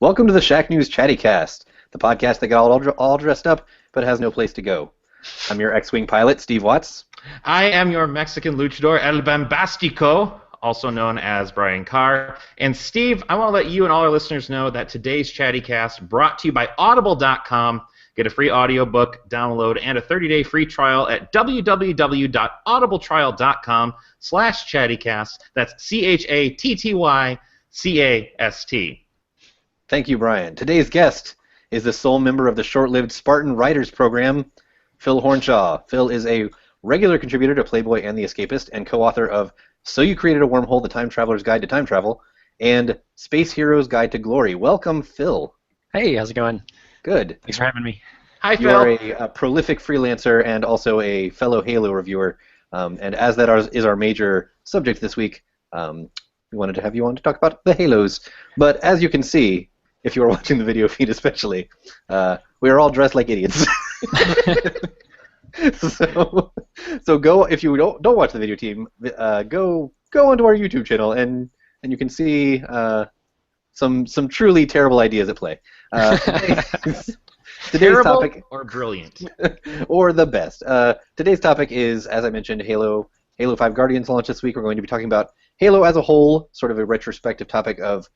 Welcome to the Shack News Chattycast, the podcast that got all dressed up but has no place to go. I'm your X-Wing pilot, Steve Watts. I am your Mexican luchador, El Bambastico, also known as Brian Carr. And Steve, I want to let you and all our listeners know that today's Chattycast brought to you by Audible.com. Get a free audiobook download and a 30-day free trial at www.audibletrial.com/chattycast. That's ChattyCast. Thank you, Brian. Today's guest is the sole member of the short-lived Spartan Writers program, Phil Hornshaw. Phil is a regular contributor to Playboy and The Escapist and co-author of So You Created a Wormhole, The Time Traveler's Guide to Time Travel, and Space Hero's Guide to Glory. Welcome, Phil. Hey, how's it going? Good. Thanks for having me. Hi, Phil. You are a prolific freelancer and also a fellow Halo reviewer, and as that is our major subject this week, we wanted to have you on to talk about the Halos. But as you can see, if you are watching the video feed especially, we are all dressed like idiots. So go, if you don't watch the video team, go onto our YouTube channel and you can see some truly terrible ideas at play. Today's Terrible topic, or brilliant? or the best. Today's topic is, as I mentioned, Halo 5 Guardians launched this week. We're going to be talking about Halo as a whole, sort of a retrospective topic of,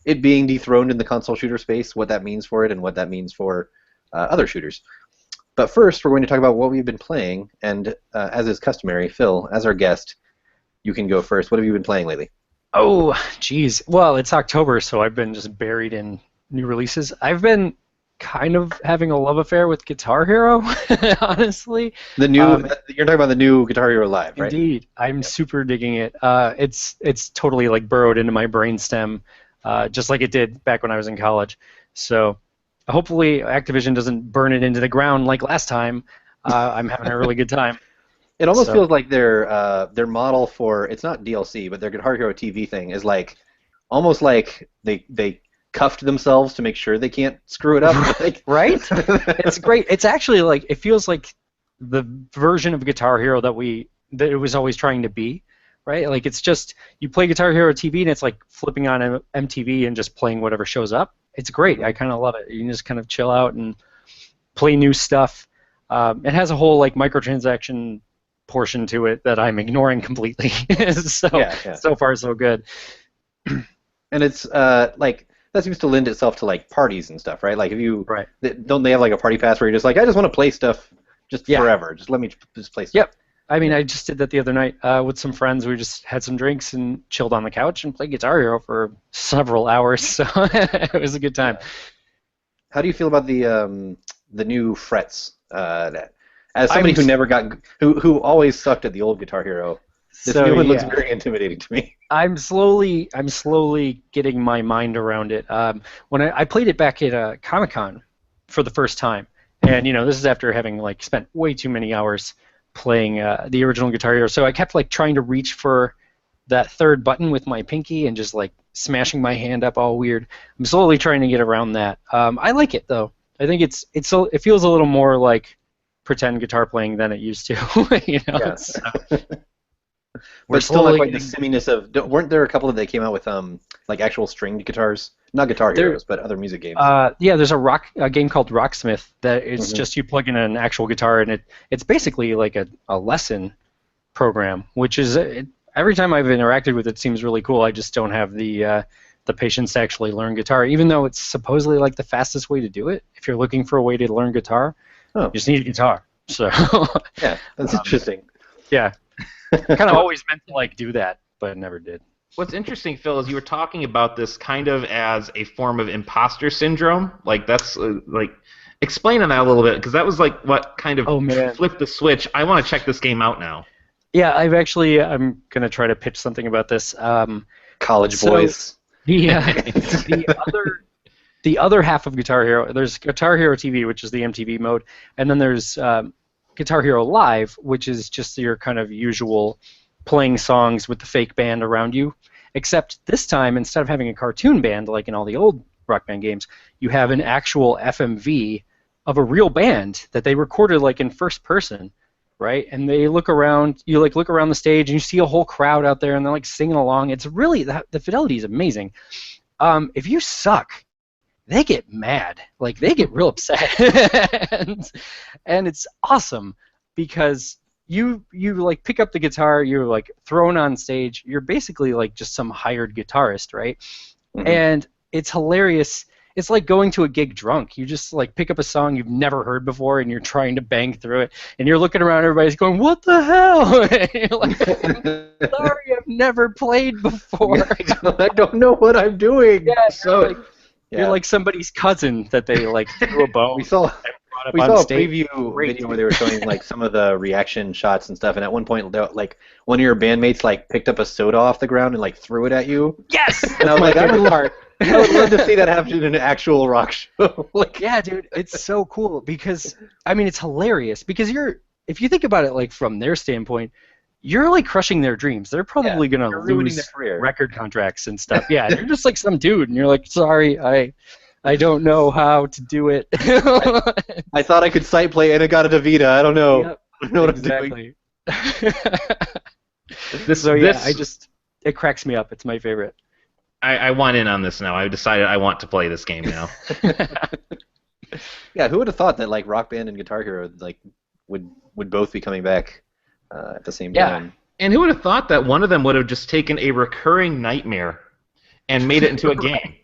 it being dethroned in the console shooter space, what that means for it, and what that means for other shooters. But first, we're going to talk about what we've been playing, and as is customary, Phil, as our guest, you can go first. What have you been playing lately? Oh, geez. Well, it's October, so I've been just buried in new releases. I've been kind of having a love affair with Guitar Hero, honestly. The new, you're talking about the new Guitar Hero Live, right? Indeed. I'm super digging it. It's totally like burrowed into my brainstem, just like it did back when I was in college. So hopefully Activision doesn't burn it into the ground like last time. I'm having a really good time. It almost feels like their model for, it's not DLC, but their Guitar Hero TV thing is like almost like they cuffed themselves to make sure they can't screw it up. Right? It's great. It's actually like, it feels like the version of Guitar Hero that it was always trying to be, right? Like it's just, you play Guitar Hero TV and it's like flipping on MTV and just playing whatever shows up. It's great. I kind of love it. You can just kind of chill out and play new stuff. It has a whole like microtransaction portion to it that I'm ignoring completely. So far so good. And it's like, that seems to lend itself to like parties and stuff, right? Like if you don't they have like a party pass where you're just like, I just want to play stuff just forever. Just let me just play stuff. Yep. I mean, I just did that the other night with some friends. We just had some drinks and chilled on the couch and played Guitar Hero for several hours. So it was a good time. How do you feel about the new frets? As somebody who always sucked at the old Guitar Hero, this new one looks very intimidating to me. I'm slowly getting my mind around it. When I played it back at Comic-Con for the first time, and this is after having like spent way too many hours playing the original Guitar Hero, so I kept like trying to reach for that third button with my pinky and just like smashing my hand up all weird. I'm slowly trying to get around that. I like it though. I think it feels a little more like pretend guitar playing than it used to. But still not quite the simminess of. Weren't there a couple that came out with like actual stringed guitars? Not Guitar Heroes, but other music games. There's a game called Rocksmith that it's just you plug in an actual guitar and it's basically like a lesson program, which is every time I've interacted with it seems really cool. I just don't have the patience to actually learn guitar, even though it's supposedly like the fastest way to do it. If you're looking for a way to learn guitar, you just need a guitar. So yeah, that's interesting. Yeah. Kind of always meant to like do that, but never did. What's interesting, Phil, is you were talking about this kind of as a form of imposter syndrome. Like that's explain on that a little bit, because that was like what kind of flipped the switch. I want to check this game out now. Yeah, I'm gonna try to pitch something about this. College boys. The other half of Guitar Hero, there's Guitar Hero TV, which is the MTV mode, and then there's Guitar Hero Live, which is just your kind of usual playing songs with the fake band around you, except this time, instead of having a cartoon band like in all the old Rock Band games, you have an actual FMV of a real band that they recorded like in first person, right? And they look around, you like look around the stage and you see a whole crowd out there and they're like singing along. It's really, the fidelity is amazing. if you suck, they get mad. Like, they get real upset. and it's awesome because you like pick up the guitar, you're like thrown on stage, you're basically like just some hired guitarist, right? Mhm. And it's hilarious. It's like going to a gig drunk. You just like pick up a song you've never heard before and you're trying to bang through it, and you're looking around, everybody's going, "What the hell?" And you're like, "Sorry, I've never played before." I don't know what I'm doing. Yeah, So you're like somebody's cousin that they like threw a bone. we saw and brought up we on saw a stage. preview Great. video where they were showing like some of the reaction shots and stuff, and at one point, like one of your bandmates like picked up a soda off the ground and like threw it at you. Yes, And I was like, I would part. love to see that happen in an actual rock show. Like, Yeah, dude, it's so cool because I mean it's hilarious because if you think about it like from their standpoint, you're like crushing their dreams. They're probably gonna you're ruining lose their career. record contracts and stuff. Yeah, you're just like some dude, and you're like, sorry, I don't know how to do it. I thought I could sight play and I got a Davita. I don't know. Yep, I don't know what I'm doing. So yeah, it cracks me up. It's my favorite. I want in on this now. I decided I want to play this game now. Yeah, who would have thought that like Rock Band and Guitar Hero like would both be coming back at the same time? And who would have thought that one of them would have just taken a recurring nightmare and made it into a game?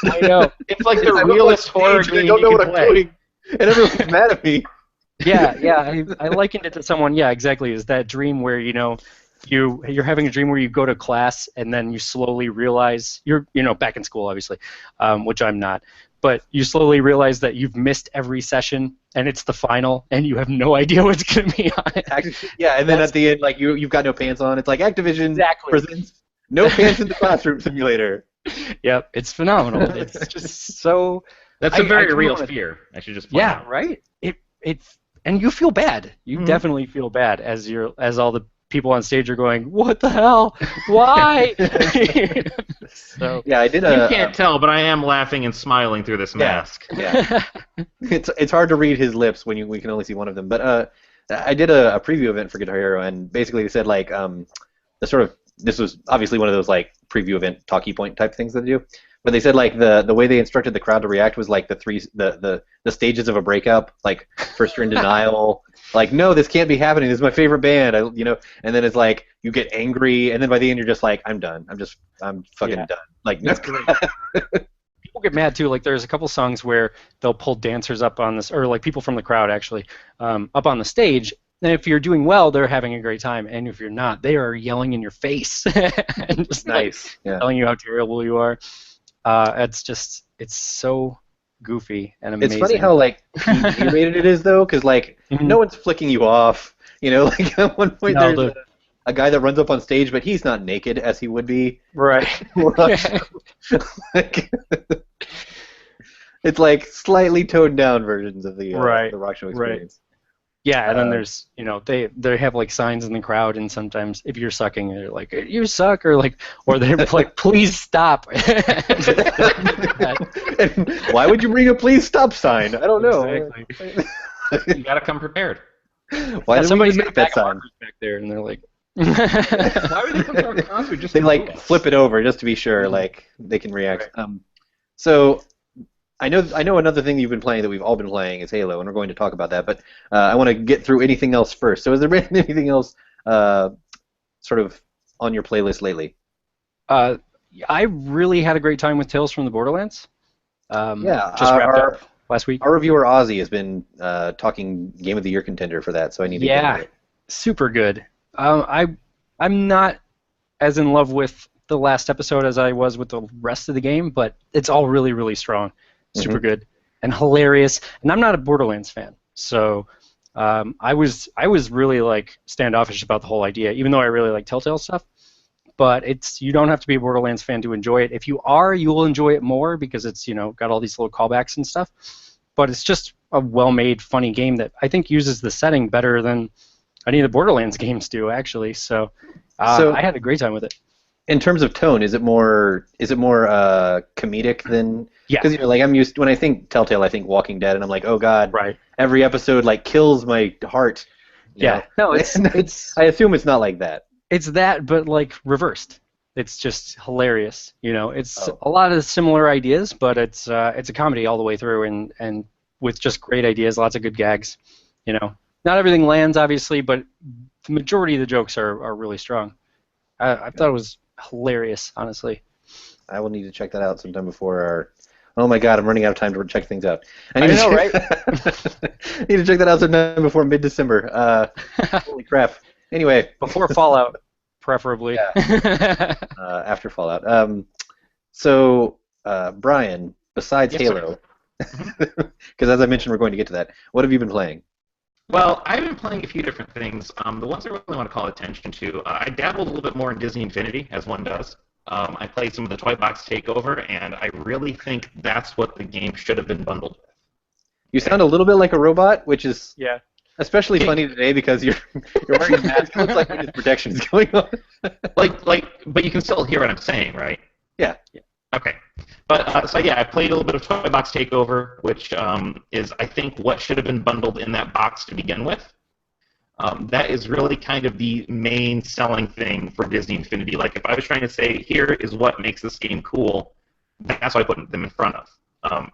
I know. It's like the realest horror game I don't know you what can I'm play. doing, and everyone's mad at me. Yeah. I likened it to someone. Yeah, exactly. Is that dream where you're having a dream where you go to class and then you slowly realize you're back in school, obviously, which I'm not. But you slowly realize that you've missed every session and it's the final and you have no idea what's going to be on it. Yeah, and then at the end, like you've got no pants on. It's like Activision presents No Pants in the Classroom Simulator. Yep, it's phenomenal. It's just so. That's a very real fear. I should just point out. Right. And you feel bad. You definitely feel bad as all the people on stage are going, "What the hell? Why?" So yeah, I did You can't tell, but I am laughing and smiling through this mask. Yeah, it's hard to read his lips when we can only see one of them. But I did a preview event for Guitar Hero, and basically they said like this was obviously one of those like preview event talkie point type things that they do. But they said like the way they instructed the crowd to react was like the stages of a breakup, like first you're in denial, like no, this can't be happening. This is my favorite band, and then it's like you get angry, and then by the end you're just like I'm done. I'm fucking done. Like that's great. People get mad too. Like there's a couple songs where they'll pull dancers up on this, or like people from the crowd actually, up on the stage. And if you're doing well, they're having a great time, and if you're not, they are yelling in your face and just telling you how terrible you are. It's so goofy and amazing. It's funny how like G-rated it is though, because like no one's flicking you off. Like at one point there's a guy that runs up on stage, but he's not naked as he would be. Right. Like, it's like slightly toned down versions of the rock show experience. Yeah, and then there's they have like signs in the crowd, and sometimes if you're sucking, they're like you suck, or they're like please stop. And why would you bring a please stop sign? I don't know. Exactly. You gotta come prepared. Why did somebody's make that sign back there, and they're like, why would they come to our concert? Just they like flip it over just to be sure, like they can react. Right. So. I know another thing you've been playing that we've all been playing is Halo, and we're going to talk about that, but I want to get through anything else first. So has there been anything else sort of on your playlist lately? I really had a great time with Tales from the Borderlands. Just wrapped up last week. Our reviewer Ozzy has been talking Game of the Year contender for that, so I need to get it. Super good. I'm not as in love with the last episode as I was with the rest of the game, but it's all really, really strong. Super good and hilarious, and I'm not a Borderlands fan, so I was really like standoffish about the whole idea, even though I really like Telltale stuff. But you don't have to be a Borderlands fan to enjoy it. If you are, you will enjoy it more because it's got all these little callbacks and stuff. But it's just a well-made, funny game that I think uses the setting better than any of the Borderlands games do, actually. So I had a great time with it. In terms of tone, is it more comedic than? Yeah. Because like I'm used when I think Telltale, I think Walking Dead, and I'm like, oh god, right. Every episode like kills my heart. Yeah. No, it's I assume it's not like that. It's that, but like reversed. It's just hilarious. It's a lot of similar ideas, but it's a comedy all the way through, and with just great ideas, lots of good gags. Not everything lands, obviously, but the majority of the jokes are really strong. I thought it was hilarious, honestly. I will need to check that out sometime before our... Oh my god, I'm running out of time to check things out. I know, right? I need to check that out sometime before mid-December. Holy crap. Anyway. Before Fallout, preferably. Yeah. After Fallout. So, Brian, besides Yes, Halo, because as I mentioned, we're going to get to that, what have you been playing? Well, I've been playing a few different things. The ones I really want to call attention to, I dabbled a little bit more in Disney Infinity, as one does. I played some of the Toy Box Takeover, and I really think that's what the game should have been bundled with. You sound a little bit like a robot, which is Yeah. especially funny today because you're wearing a mask. It looks like witness protection is going on. But you can still hear what I'm saying, right? Yeah. Okay. But so yeah, I played a little bit of Toy Box Takeover, which is I think what should have been bundled in that box to begin with. That is really kind of the main selling thing for Disney Infinity. Like if I was trying to say, here is what makes this game cool, that's what I put them in front of.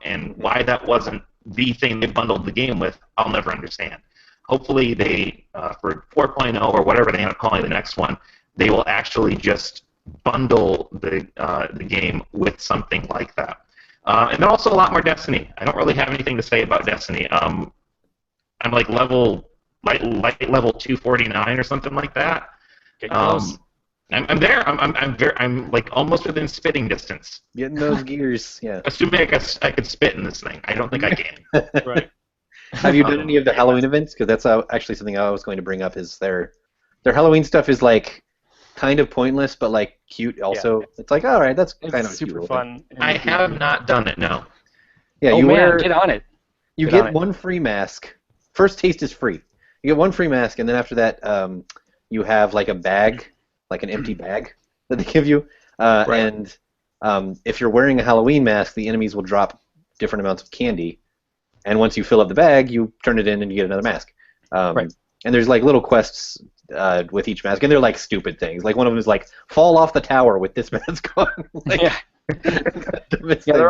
And why that wasn't the thing they bundled the game with, I'll never understand. Hopefully they, for 4.0 or whatever they end up calling the next one, they will actually just bundle the game with something like that. And then also a lot more Destiny. I don't really have anything to say about Destiny. I'm like level 249 or something like that. I'm there. I'm like almost within spitting distance. Getting those gears, yeah. Assuming I could spit in this thing. I don't think I can. Right. Have you done any of the Halloween events? Because that's actually something I was going to bring up. Is their Halloween stuff is like kind of pointless, but like cute also. Yeah. It's like, all right, that's kind of super cute fun. I have not done it. No. Yeah, get on it. You get one free mask. First taste is free. You get one free mask, and then after that, you have like a bag, like an empty bag that they give you. Right. And if you're wearing a Halloween mask, the enemies will drop different amounts of candy. And once you fill up the bag, you turn it in and you get another mask. Right. And there's like little quests with each mask, and they're like stupid things. Like one of them is like, fall off the tower with this mask on. Like, yeah. Yeah,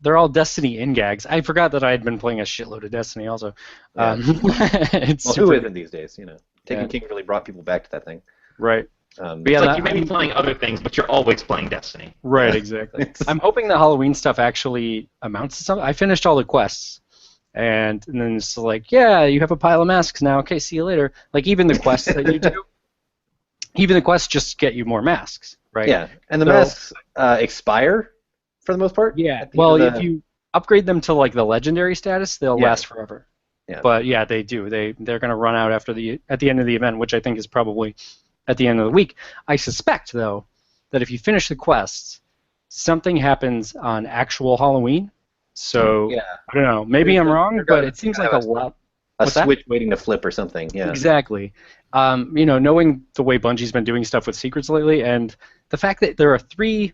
they're all Destiny in-gags. I forgot that I had been playing a shitload of Destiny also. Yeah. Who isn't these days? Taken King really brought people back to that thing. Right. But yeah, like you may be playing other things, but you're always playing Destiny. Right, yeah. Exactly. I'm hoping the Halloween stuff actually amounts to something. I finished all the quests, and then it's like, yeah, you have a pile of masks now. Okay, see you later. Like even the quests that you do, even the quests just get you more masks, right? Yeah, and the masks expire for the most part. Yeah. Well, if you upgrade them to like the legendary status, they'll last forever. Yeah. But yeah, they do. They're going to run out at the end of the event, which I think is probably at the end of the week. I suspect though that if you finish the quests, something happens on actual Halloween. So I don't know. Maybe I'm wrong, but it seems like a lot. A switch waiting to flip or something. Yeah. Exactly. Knowing the way Bungie's been doing stuff with secrets lately, and the fact that there are 3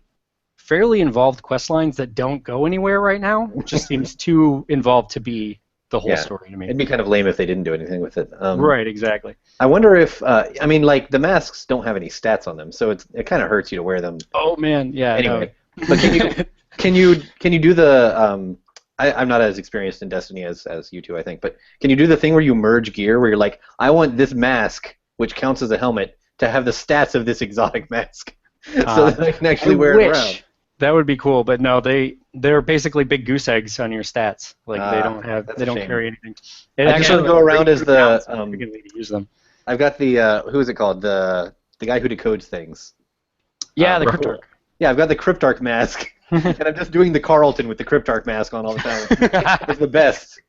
fairly involved quest lines that don't go anywhere right now just seems too involved to be the whole story to me. It'd be kind of lame if they didn't do anything with it. Right, exactly. I wonder if like the masks don't have any stats on them, so it kind of hurts you to wear them. Oh man, yeah. Anyway, but can you do the I'm not as experienced in Destiny as you two, I think, but can you do the thing where you merge gear, where you're like, I want this mask, which counts as a helmet, to have the stats of this exotic mask, so that I can actually wear it around? That would be cool, but no, they're basically big goose eggs on your stats. Like they don't carry anything. I actually go around as the to use them. I've got the who is it called, the guy who decodes things. Yeah, the Cryptarch. Yeah, I've got the Cryptarch mask, and I'm just doing the Carlton with the Cryptarch mask on all the time. It's the best.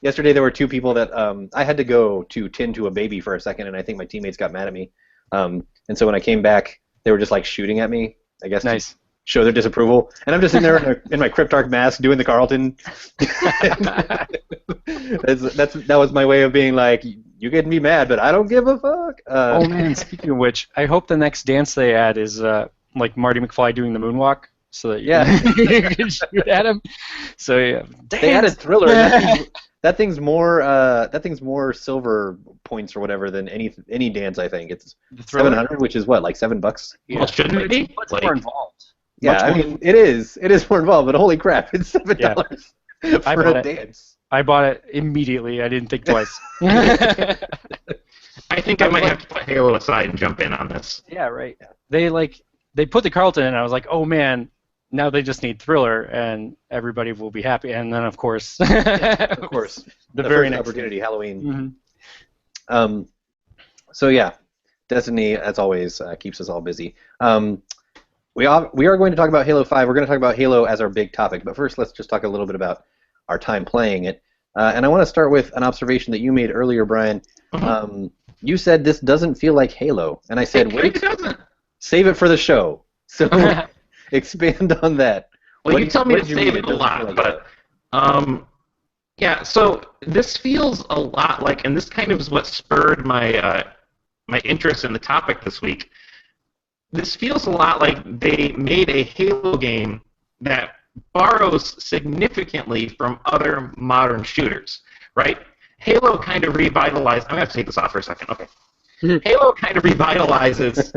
Yesterday there were 2 people that I had to go to tend to a baby for a second, and I think my teammates got mad at me. And so when I came back, they were just like shooting at me, I guess, nice. To show their disapproval. And I'm just in there in my Cryptarch mask doing the Carlton. That was my way of being like, you get me mad, but I don't give a fuck. Oh man, speaking of which, I hope the next dance they add is like Marty McFly doing the moonwalk, so that you can shoot at him. So yeah, they added Thriller. that thing's more silver points or whatever than any dance. I think it's The Thriller? 700, which is what, like $7? Well, shouldn't it be? Much Like, more involved. Yeah, Much I more- mean it is more involved, but holy crap, it's $7 I for bought a it. dance. I bought it immediately. I didn't think twice. I think I might have to put Halo aside and jump in on this. Yeah, right. They put the Carlton in. I was like, oh man, now they just need Thriller, and everybody will be happy. And then of course, Of course, the the very first next opportunity, Halloween. Mhm. So yeah, Destiny, as always, keeps us all busy. We are going to talk about Halo 5. We're going to talk about Halo as our big topic, but first let's just talk a little bit about our time playing it. And I want to start with an observation that you made earlier, Brian. You said this doesn't feel like Halo, and I said, wait, It doesn't. save it for the show. So expand on that. Well, What you do tell me what to did you save mean it a doesn't feel lot, like but yeah. So this feels a lot like, and this kind of is what spurred my my interest in the topic this week. This feels a lot like they made a Halo game that borrows significantly from other modern shooters, right? Halo kind of revitalized. I'm gonna have to take this off for a second. Okay. Halo kind of revitalizes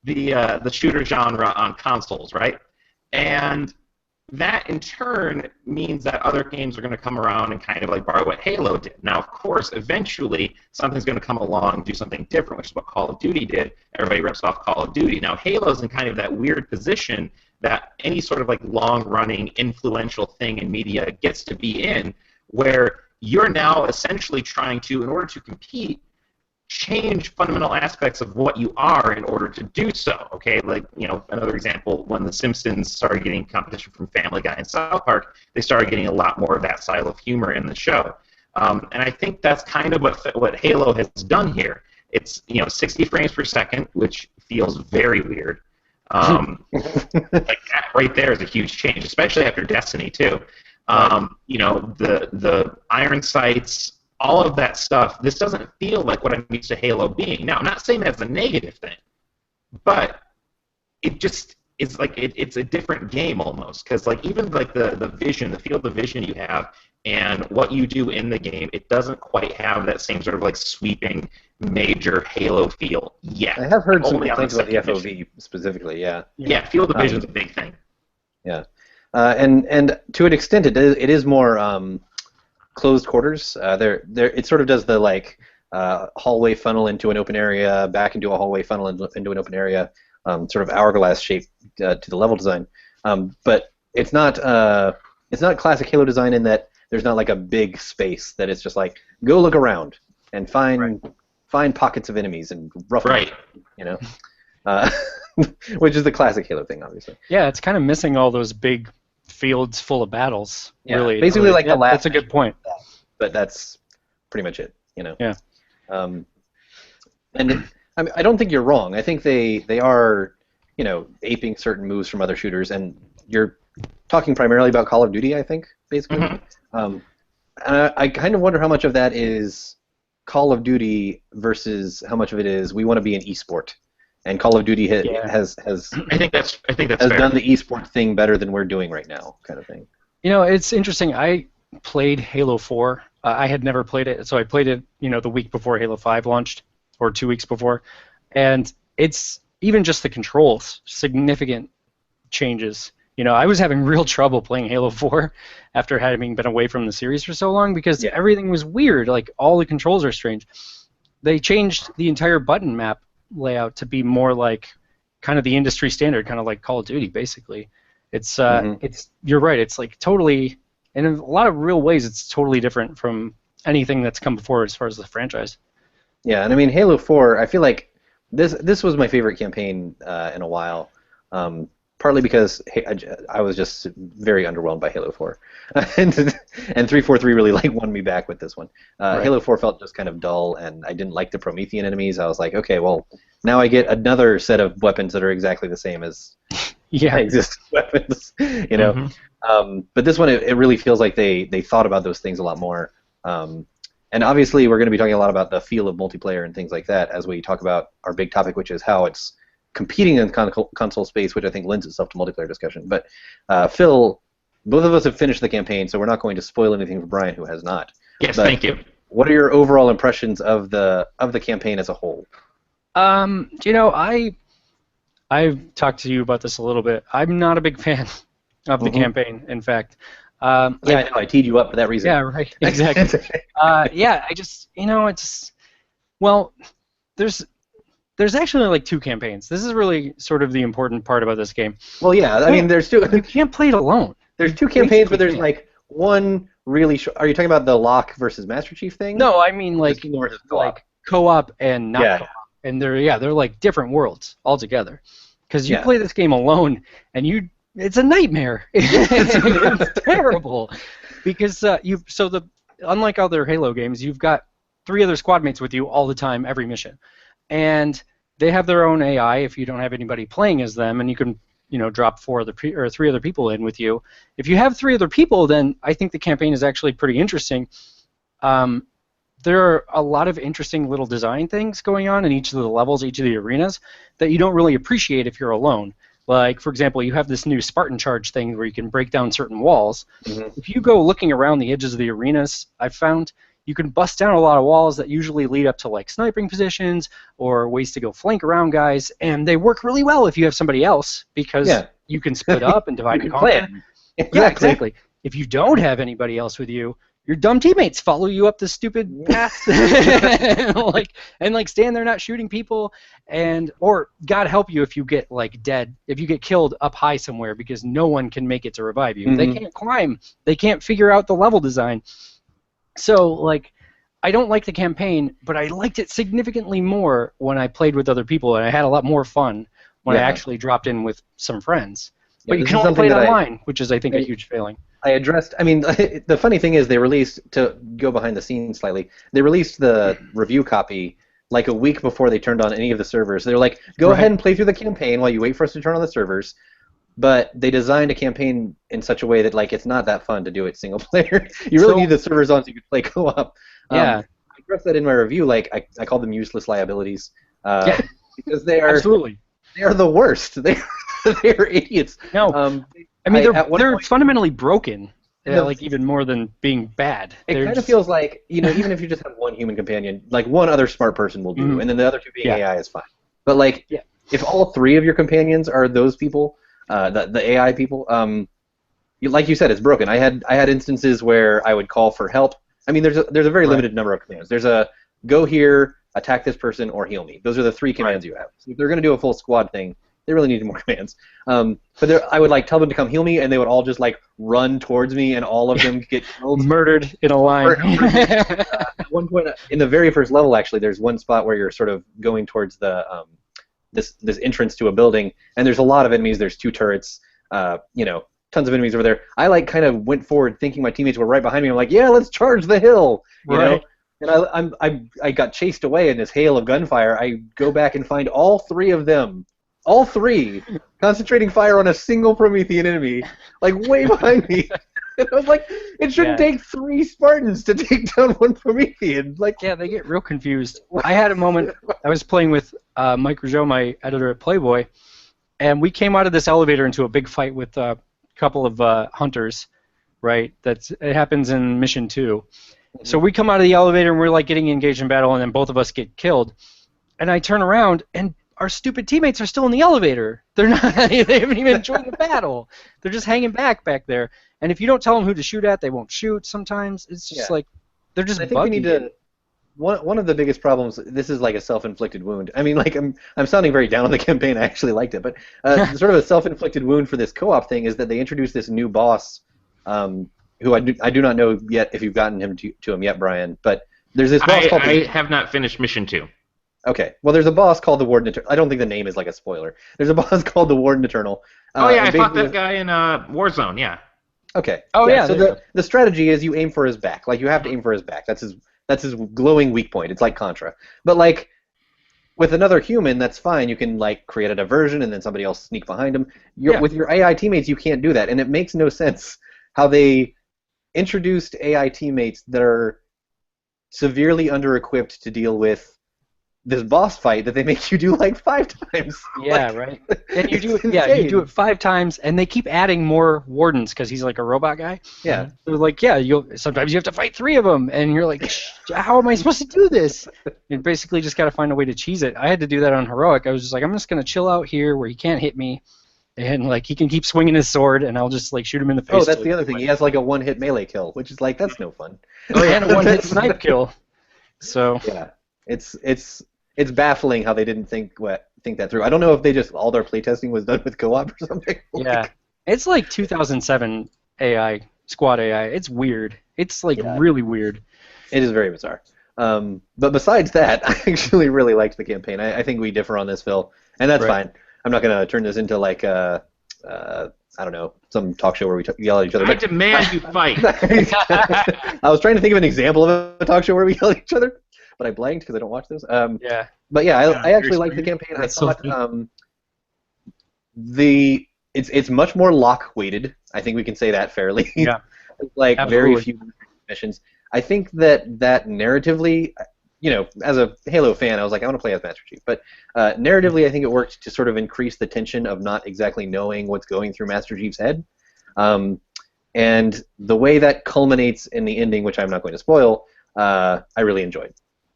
the shooter genre on consoles, right? And that in turn means that other games are going to come around and kind of like borrow what Halo did. Now, of course, eventually something's going to come along and do something different, which is what Call of Duty did. Everybody rips off Call of Duty. Now, Halo's in kind of that weird position that any sort of like long-running influential thing in media gets to be in, where you're now essentially trying to, in order to compete, change fundamental aspects of what you are in order to do so. Okay, like, you know, another example, when The Simpsons started getting competition from Family Guy and South Park, they started getting a lot more of that style of humor in the show. And I think that's kind of what Halo has done here. It's, you know, 60 frames per second, which feels very weird. Like that right there is a huge change, especially after Destiny too. You know, the iron sights, all of that stuff, this doesn't feel like what I'm used to Halo being. Now, I'm not saying that's a negative thing, but it just is like it's a different game almost, because like even like the vision, the field of vision you have, and what you do in the game, it doesn't quite have that same sort of like sweeping major Halo feel yet. I have heard some Only on complaints about the second FOV mission. specifically, yeah. Yeah, field of vision's a big thing. Yeah. And to an extent, it is more closed quarters. It sort of does the like hallway funnel into an open area, back into a hallway funnel into an open area, sort of hourglass shape to the level design. But it's not classic Halo design in that there's not like a big space that it's just like go look around and find pockets of enemies and rough them, you know, which is the classic Halo thing, obviously. Yeah, it's kind of missing all those big fields full of battles. Yeah, really, basically like the last. That's a good point. But that's pretty much it, you know. Yeah. And I mean, I don't think you're wrong. I think they are, you know, aping certain moves from other shooters, and you're talking primarily about Call of Duty, I think, basically. And I kind of wonder how much of that is Call of Duty versus how much of it is we want to be an esport. And Call of Duty has I think that's fair. done the esport thing better than we're doing right now, kind of thing. You know, it's interesting. I played Halo 4. I had never played it, so I played it, you know, the week before Halo 5 launched, or 2 weeks before. And it's even just the controls, significant changes. You know, I was having real trouble playing Halo 4 after having been away from the series for so long because everything was weird. Like, all the controls are strange. They changed the entire button map layout to be more like kind of the industry standard, kind of like Call of Duty, basically. It's you're right. It's like totally, and in a lot of real ways, it's totally different from anything that's come before as far as the franchise. Yeah, and I mean Halo 4. I feel like this was my favorite campaign in a while. Partly because I was just very underwhelmed by Halo 4, and 343 really like won me back with this one. Halo 4 felt just kind of dull, and I didn't like the Promethean enemies. I was like, okay, well, now I get another set of weapons that are exactly the same as existing weapons, you know. But this one, it really feels like they thought about those things a lot more. And obviously, we're going to be talking a lot about the feel of multiplayer and things like that as we talk about our big topic, which is how it's competing in console space, which I think lends itself to multiplayer discussion. But Phil, both of us have finished the campaign, so we're not going to spoil anything for Brian who has not. Yes, But thank you. what are your overall impressions of the campaign as a whole? I've talked to you about this a little bit. I'm not a big fan of the campaign. In fact, I know. I teed you up for that reason. Yeah, right. Exactly. I just it's well, there's actually like two campaigns. This is really sort of the important part about this game. Well, yeah. I mean, there's two. You can't play it alone. There's two campaigns, but there's like one really short. Are you talking about the Locke versus Master Chief thing? No, I mean like co-op and not co-op, and they're like different worlds altogether. Because you play this game alone, and it's a nightmare. It's terrible, because unlike other Halo games, you've got 3 other squad mates with you all the time, every mission, and they have their own AI. If you don't have anybody playing as them, and you can drop 3 other people in with you. If you have 3 other people, then I think the campaign is actually pretty interesting. There are a lot of interesting little design things going on in each of the levels, each of the arenas, that you don't really appreciate if you're alone. Like, for example, you have this new Spartan Charge thing where you can break down certain walls. If you go looking around the edges of the arenas, I've found you can bust down a lot of walls that usually lead up to like sniping positions or ways to go flank around guys, and they work really well if you have somebody else, because you can split up and divide and conquer. Yeah, exactly. If you don't have anybody else with you, your dumb teammates follow you up the stupid path and stand there not shooting people, or God help you if you get dead, if you get killed up high somewhere because no one can make it to revive you. They can't climb. They can't figure out the level design. So I don't like the campaign, but I liked it significantly more when I played with other people, and I had a lot more fun when I actually dropped in with some friends. But you can only play it online, which is, I think, a huge failing. I addressed. I mean, the funny thing is, they released, to go behind the scenes slightly, they released the review copy like a week before they turned on any of the servers. They're like, go ahead and play through the campaign while you wait for us to turn on the servers. But they designed a campaign in such a way that it's not that fun to do it single player. You really need the servers on so you can play co-op. Yeah. I addressed that in my review. I called them useless liabilities. Because they are absolutely. They are the worst. They are idiots. No. I mean, they're fundamentally broken, even more than being bad. It kind of feels like, even if you just have one human companion, one other smart person will do, and then the other 2 being AI is fine. But, if all 3 of your companions are those people, the AI people, like you said, it's broken. I had instances where I would call for help. I mean, there's a very limited number of commands. There's a go here, attack this person, or heal me. Those are the 3 commands you have. So if they're going to do a full squad thing, they really need more commands. But I would tell them to come heal me, and they would all just run towards me, and all of them get killed. Murdered in a line. At one point, in the very first level, actually, there's one spot where you're sort of going towards the this entrance to a building, and there's a lot of enemies. There's 2 turrets. Tons of enemies over there. I kind of went forward thinking my teammates were right behind me. I'm like, yeah, let's charge the hill. You know? And I got chased away in this hail of gunfire. I go back and find all 3 of them. All 3 concentrating fire on a single Promethean enemy, way behind me. And I was like, it shouldn't take 3 Spartans to take down 1 Promethean. They get real confused. I had a moment. I was playing with Mike Rougeau, my editor at Playboy, and we came out of this elevator into a big fight with a couple of hunters. Right. It happens in Mission 2. So we come out of the elevator and we're getting engaged in battle, and then both of us get killed. And I turn around and our stupid teammates are still in the elevator. They're not. They haven't even joined the battle. They're just hanging back there. And if you don't tell them who to shoot at, they won't shoot. Sometimes it's just they're just. I think we need to. One of the biggest problems. This is like a self-inflicted wound. I mean, I'm sounding very down on the campaign. I actually liked it, but sort of a self-inflicted wound for this co-op thing is that they introduced this new boss, who I do not know yet if you've gotten him to him yet, Brian. But there's this boss called. I have not finished Mission 2. Okay. Well, there's a boss called the Warden Eternal. I don't think the name is a spoiler. There's a boss called the Warden Eternal. I fought that guy in Warzone, yeah. Okay. Oh, yeah. So the strategy is you aim for his back. You have to aim for his back. That's his glowing weak point. It's like Contra. But, with another human, that's fine. You can, create a diversion and then somebody else sneak behind him. With your AI teammates, you can't do that. And it makes no sense how they introduced AI teammates that are severely under-equipped to deal with this boss fight that they make you do like 5 times. Yeah, Like, right. And you do it's it. Yeah, you do insane. it 5 times, and they keep adding more wardens because he's like a robot guy. Yeah. They're like, yeah, sometimes you have to fight 3 of them, and you're like, how am I supposed to do this? You basically just got to find a way to cheese it. I had to do that on heroic. I was just like, I'm just gonna chill out here where he can't hit me, and like he can keep swinging his sword, and I'll just like shoot him in the face. Oh, that's the other thing. He has like a 1-hit melee kill, which is like that's no fun. Oh, yeah, and a 1-hit snipe kill. So Yeah, it's baffling how they didn't think that through. I don't know if they just all their playtesting was done with co-op or something. yeah, it's like 2007 AI squad AI. It's weird. It's like really weird. It is very bizarre. But besides that, I actually really liked the campaign. I think we differ on this, Phil, and that's fine. I'm not gonna turn this into like I don't know, some talk show where we yell at each other. I demand you fight. I was trying to think of an example of a talk show where we yell at each other, but I blanked because I don't watch those. Yeah. But yeah, I actually liked the campaign. I thought it's much more lock weighted. I think we can say that fairly. Yeah. Like Absolutely. very few missions. I think that narratively, as a Halo fan, I was like, I want to play as Master Chief. But narratively, I think it worked to sort of increase the tension of not exactly knowing what's going through Master Chief's head. And the way that culminates in the ending, which I'm not going to spoil, I really enjoyed.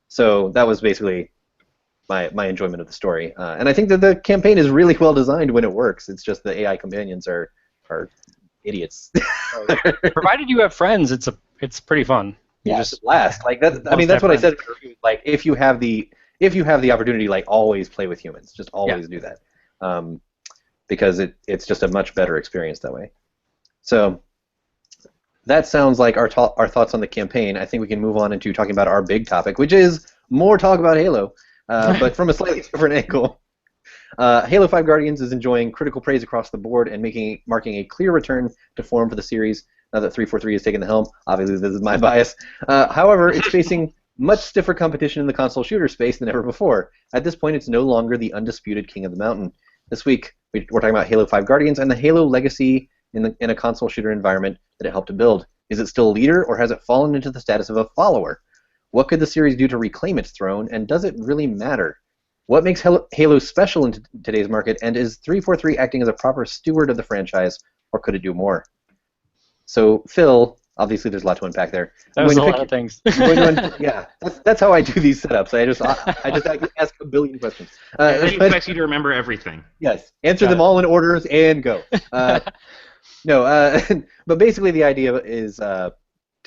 So that was basically my enjoyment of the story. And I think that the campaign is really well designed when it works. It's just the AI companions are idiots. Provided you have friends, it's pretty fun. You just blast. Like that. I mean, that's what I said. Like if you have the opportunity, like always play with humans. Just always do that, because it's just a much better experience that way. So that sounds like our thoughts on the campaign. I think we can move on into talking about our big topic, which is more talk about Halo, but from a slightly different angle. Halo 5 Guardians is enjoying critical praise across the board and marking a clear return to form for the series now that 343 has taken the helm. Obviously, this is my bias. However, it's facing much stiffer competition in the console shooter space than ever before. At this point, it's no longer the undisputed king of the mountain. This week, we're talking about Halo 5 Guardians and the Halo legacy in a console shooter environment that it helped to build. Is it still a leader, or has it fallen into the status of a follower? What could the series do to reclaim its throne, and does it really matter? What makes Halo special in today's market, and is 343 acting as a proper steward of the franchise, or could it do more? So, Phil, obviously there's a lot to unpack there. That was a lot of things. Yeah, that's how I do these setups. I just ask a billion questions. He expects you to remember everything. Yes, answer them all in orders and go. No, but basically the idea is, to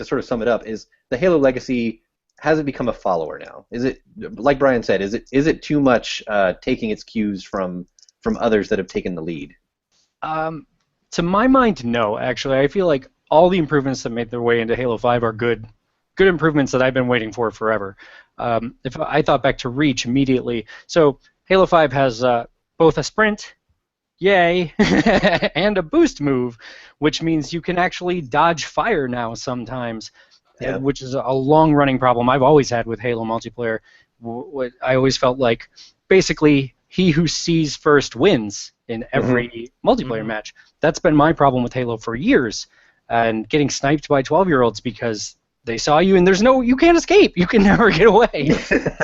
sort of sum it up, is the Halo legacy, has it become a follower now? Is it, like Brian said, is it too much taking its cues from others that have taken the lead? To my mind, no. Actually, I feel like all the improvements that made their way into Halo 5 are good improvements that I've been waiting for forever. If I thought back to Reach immediately, so Halo 5 has both a sprint, yay, and a boost move, which means you can actually dodge fire now sometimes. Yeah. Which is a long-running problem I've always had with Halo multiplayer. I always felt like basically he who sees first wins in every multiplayer match. That's been my problem with Halo for years, and getting sniped by 12-year-olds because they saw you and you can't escape. You can never get away.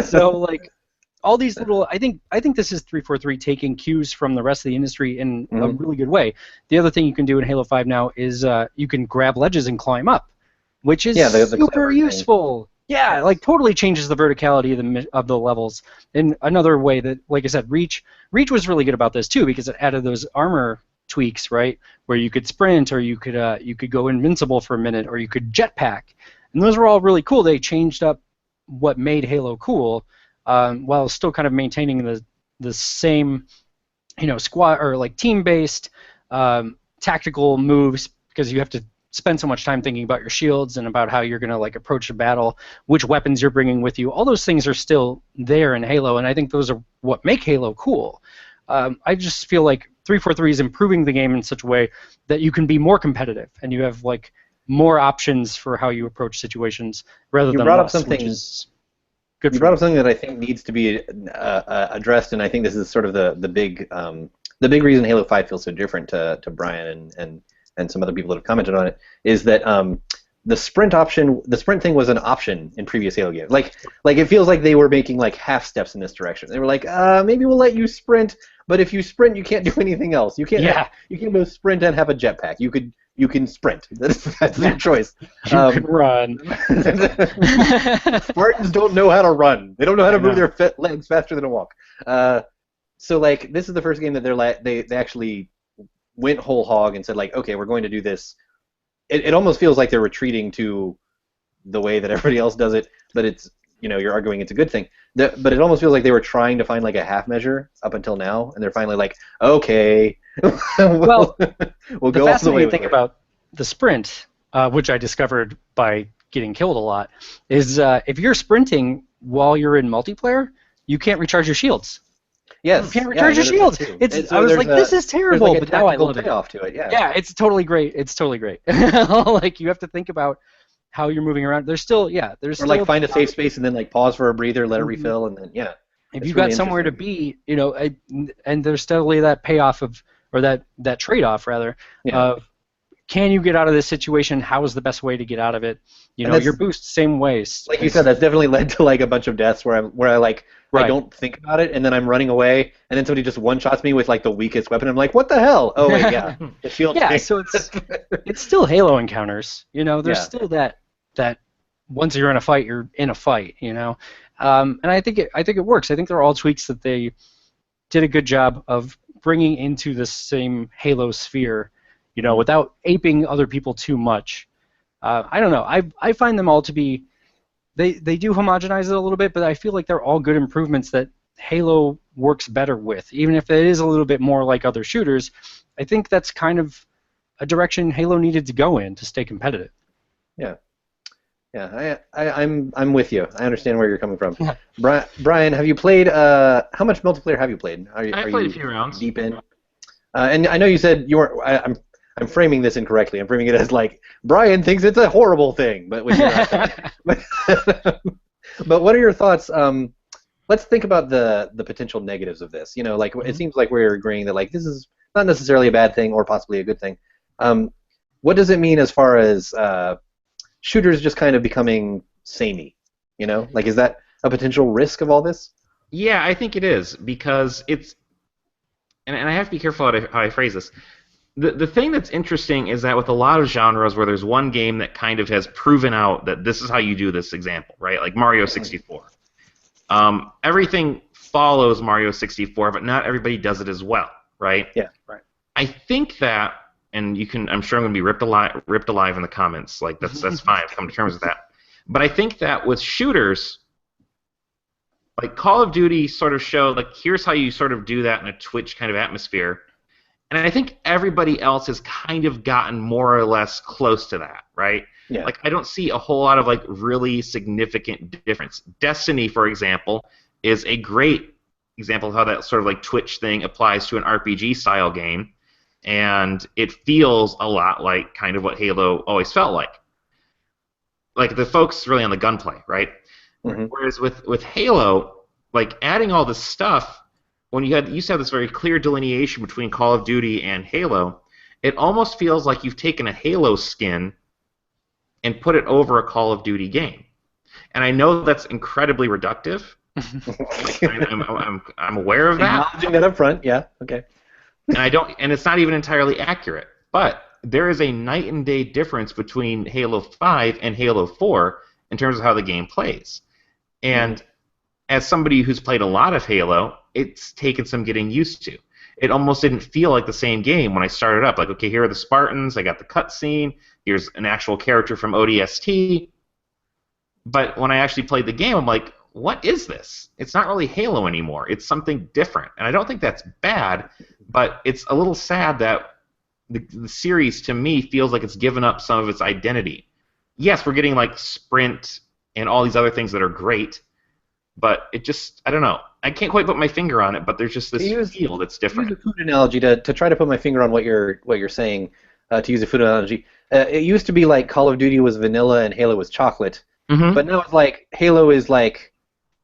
So like all these little, I think this is 343 taking cues from the rest of the industry in a really good way. The other thing you can do in Halo 5 now is you can grab ledges and climb up, which is super useful. Yeah, like totally changes the verticality of the levels. In another way that, like I said, Reach was really good about this too, because it added those armor tweaks, right, where you could sprint, or you could go invincible for a minute, or you could jetpack, and those were all really cool. They changed up what made Halo cool, while still kind of maintaining the same, squad or like team-based tactical moves, because you have to spend so much time thinking about your shields and about how you're going to like approach a battle, which weapons you're bringing with you. All those things are still there in Halo, and I think those are what make Halo cool. I just feel like 343 is improving the game in such a way that you can be more competitive, and you have like more options for how you approach situations rather than less, which is good. You brought up something that I think needs to be addressed, and I think this is sort of the big reason Halo 5 feels so different to Brian and some other people that have commented on it, is that the sprint thing was an option in previous Halo games. Like it feels like they were making like half steps in this direction. They were like, maybe we'll let you sprint, but if you sprint, you can't do anything else. You can't both sprint and have a jetpack. You can sprint. That's your choice. You can run. Spartans don't know how to run. They don't know how to move their legs faster than a walk. So like this is the first game that they actually went whole hog and said like, okay, we're going to do this. It almost feels like they're retreating to the way that everybody else does it, but it's, you're arguing it's a good thing. But it almost feels like they were trying to find like a half measure up until now, and they're finally like, okay, we'll go all the way. The fascinating thing about the sprint, which I discovered by getting killed a lot, is if you're sprinting while you're in multiplayer, you can't recharge your shields. Yes. You can't recharge your shields. I was like, this is terrible, but now I love it. Off to it. Yeah, it's totally great. It's totally great. Like you have to think about how you're moving around. There's still like find a safe space and then like pause for a breather, let it refill, and then if you've got somewhere to be, and there's steadily that payoff or that trade-off rather of can you get out of this situation? How is the best way to get out of it? Your boost same ways. Like you said, that's definitely led to like a bunch of deaths where I don't think about it, and then I'm running away, and then somebody just one-shots me with like the weakest weapon. I'm like, what the hell? Oh wait, yeah, the shield. Yeah, so it's still Halo encounters. There's still that once you're in a fight, you're in a fight. And I think it works. I think they're all tweaks that they did a good job of bringing into the same Halo sphere. Without aping other people too much. I don't know. I find them all to be. They do homogenize it a little bit, but I feel like they're all good improvements that Halo works better with. Even if it is a little bit more like other shooters, I think that's kind of a direction Halo needed to go in to stay competitive. Yeah. I'm with you. I understand where you're coming from. Brian, have you played? How much multiplayer have you played? I played a few rounds. Deep in. And I know you said you weren't. I'm framing this incorrectly. I'm framing it as like Brian thinks it's a horrible thing, but when you're not. But what are your thoughts? Let's think about the potential negatives of this. Like it seems like we're agreeing that like this is not necessarily a bad thing or possibly a good thing. What does it mean as far as shooters just kind of becoming samey? Like is that a potential risk of all this? Yeah, I think it is because it's, and I have to be careful how I phrase this. The thing that's interesting is that with a lot of genres where there's one game that kind of has proven out that this is how you do this example, right? Like Mario 64. Everything follows Mario 64, but not everybody does it as well, right? Yeah, right. I think that, and I'm sure I'm going to be ripped alive in the comments. Like that's fine. I've come to terms with that. But I think that with shooters, like Call of Duty sort of showed, like here's how you sort of do that in a Twitch kind of atmosphere. And I think everybody else has kind of gotten more or less close to that, right? Yeah. Like I don't see a whole lot of like really significant difference. Destiny, for example, is a great example of how that sort of like Twitch thing applies to an RPG style game, and it feels a lot like kind of what Halo always felt like. Like the focus really on the gunplay, right? Mm-hmm. Whereas with Halo, like adding all this stuff. When you used to have this very clear delineation between Call of Duty and Halo, it almost feels like you've taken a Halo skin and put it over a Call of Duty game. And I know that's incredibly reductive. I'm aware of that. Acknowledging that up front, yeah, okay. And it's not even entirely accurate. But there is a night and day difference between Halo 5 and Halo 4 in terms of how the game plays. And as somebody who's played a lot of Halo, it's taken some getting used to. It almost didn't feel like the same game when I started up. Like, okay, here are the Spartans, I got the cutscene, here's an actual character from ODST. But when I actually played the game, I'm like, what is this? It's not really Halo anymore. It's something different. And I don't think that's bad, but it's a little sad that the series, to me, feels like it's given up some of its identity. Yes, we're getting, like, Sprint and all these other things that are great, but it just, I don't know. I can't quite put my finger on it, but there's just this feel that's different. Use a food analogy to try to put my finger on what you're saying. To use a food analogy, it used to be like Call of Duty was vanilla and Halo was chocolate, but now it's like Halo is like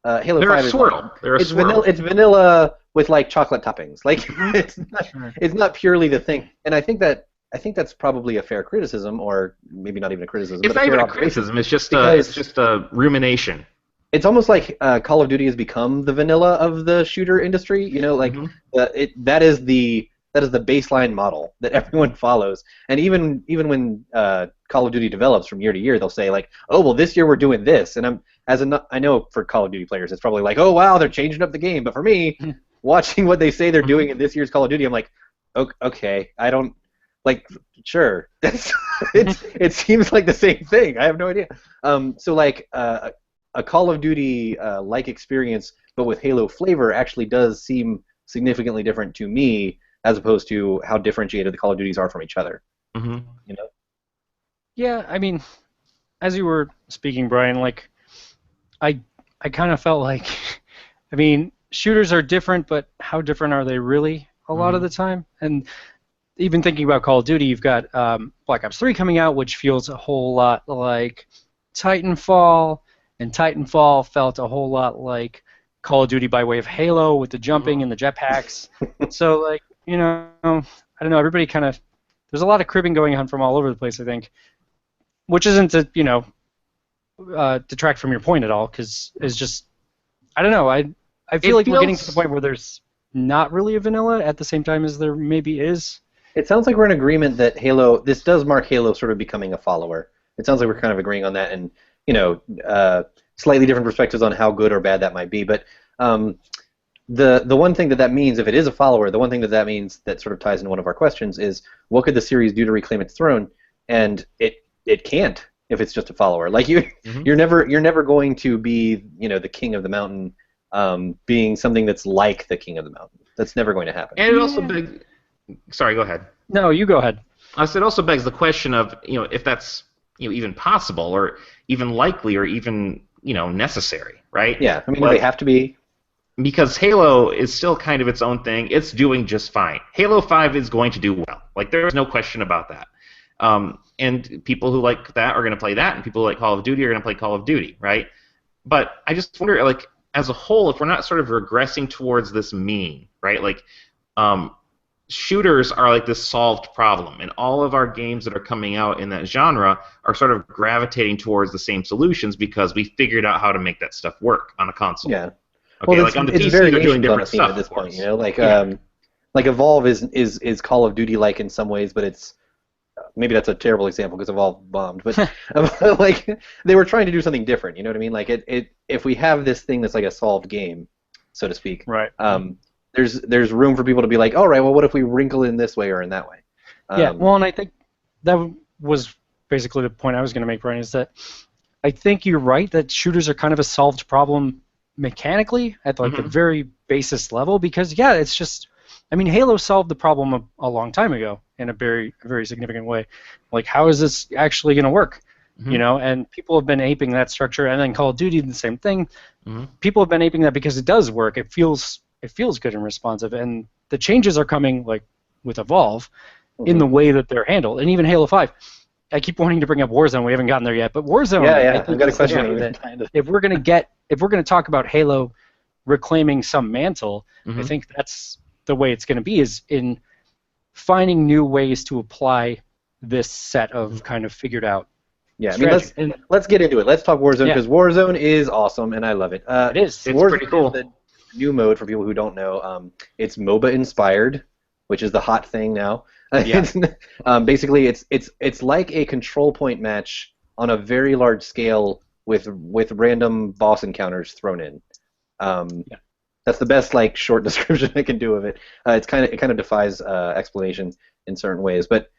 Halo They're 5 a swirl. It's vanilla. It's vanilla with like chocolate toppings. Like it's not purely the thing. And I think that I think that's probably a fair criticism, or maybe not even a criticism. It's but not a fair even a observation, criticism. It's just because a rumination. it's almost like Call of Duty has become the vanilla of the shooter industry. You know, like that is the baseline model that everyone follows. And even when Call of Duty develops from year to year, they'll say like, oh well, this year we're doing this. And I know for Call of Duty players, it's probably like, oh wow, they're changing up the game. But for me, watching what they say they're doing in this year's Call of Duty, I'm like, okay, I don't like. Sure, it seems like the same thing. I have no idea. So like a Call of Duty like experience, but with Halo flavor, actually does seem significantly different to me, as opposed to how differentiated the Call of Duties are from each other. Mm-hmm. You know? Yeah, I mean, as you were speaking, Brian, like I kind of felt like, I mean, shooters are different, but how different are they really a lot of the time? And even thinking about Call of Duty, you've got Black Ops 3 coming out, which feels a whole lot like Titanfall, and Titanfall felt a whole lot like Call of Duty by way of Halo with the jumping and the jetpacks. So, like, you know, I don't know, everybody kind of, there's a lot of cribbing going on from all over the place, I think, which isn't to, you know, detract from your point at all, because it's just, I don't know, I feel like we're getting to the point where there's not really a vanilla at the same time as there maybe is. It sounds like we're in agreement that Halo, this does mark Halo sort of becoming a follower. It sounds like we're kind of agreeing on that, and, you know, slightly different perspectives on how good or bad that might be. But the one thing that means, if it is a follower, the one thing that means that sort of ties into one of our questions is, what could the series do to reclaim its throne? And it can't if it's just a follower. Like you're never going to be, you know, the king of the mountain, being something that's like the king of the mountain. That's never going to happen. And it also sorry, go ahead. No, you go ahead. I said it also begs the question of, you know, if that's, you know, even possible or even likely or even, you know, necessary, right? Yeah, I mean, do they have to be? Because Halo is still kind of its own thing. It's doing just fine. Halo 5 is going to do well. Like, there's no question about that. And people who like that are going to play that, and people who like Call of Duty are going to play Call of Duty, right? But I just wonder, like, as a whole, if we're not sort of regressing towards this mean, right? Like, shooters are like this solved problem, and all of our games that are coming out in that genre are sort of gravitating towards the same solutions because we figured out how to make that stuff work on a console. Yeah. Okay, well, like on the it's PC, they're doing variations on a different theme stuff at this of point. course. You know, like Evolve is Call of Duty-like in some ways, but it's maybe that's a terrible example because Evolve bombed. But like they were trying to do something different. You know what I mean? Like if we have this thing that's like a solved game, so to speak, right? There's room for people to be like, all right, well, what if we wrinkle in this way or in that way? Yeah, well, and I think that was basically the point I was going to make, Brian, is that I think you're right that shooters are kind of a solved problem mechanically at like the very basis level, because yeah, it's just, I mean, Halo solved the problem a long time ago in a very significant way. Like, how is this actually going to work? You know, and people have been aping that structure, and then Call of Duty the same thing. People have been aping that because it does work. It feels good and responsive, and the changes are coming, like with Evolve, in the way that they're handled. And even Halo 5. I keep wanting to bring up Warzone. We haven't gotten there yet, but Warzone. Yeah, I've got a question. That if we're gonna talk about Halo reclaiming some mantle, I think that's the way it's going to be, is in finding new ways to apply this set of kind of figured out. Yeah, I mean, let's get into it. Let's talk Warzone, because Warzone is awesome and I love it. It is. It's pretty cool. The new mode, for people who don't know, it's MOBA inspired, which is the hot thing now. Yeah. Basically, it's like a control point match on a very large scale with random boss encounters thrown in. That's the best like short description I can do of it. It kind of defies explanation in certain ways, but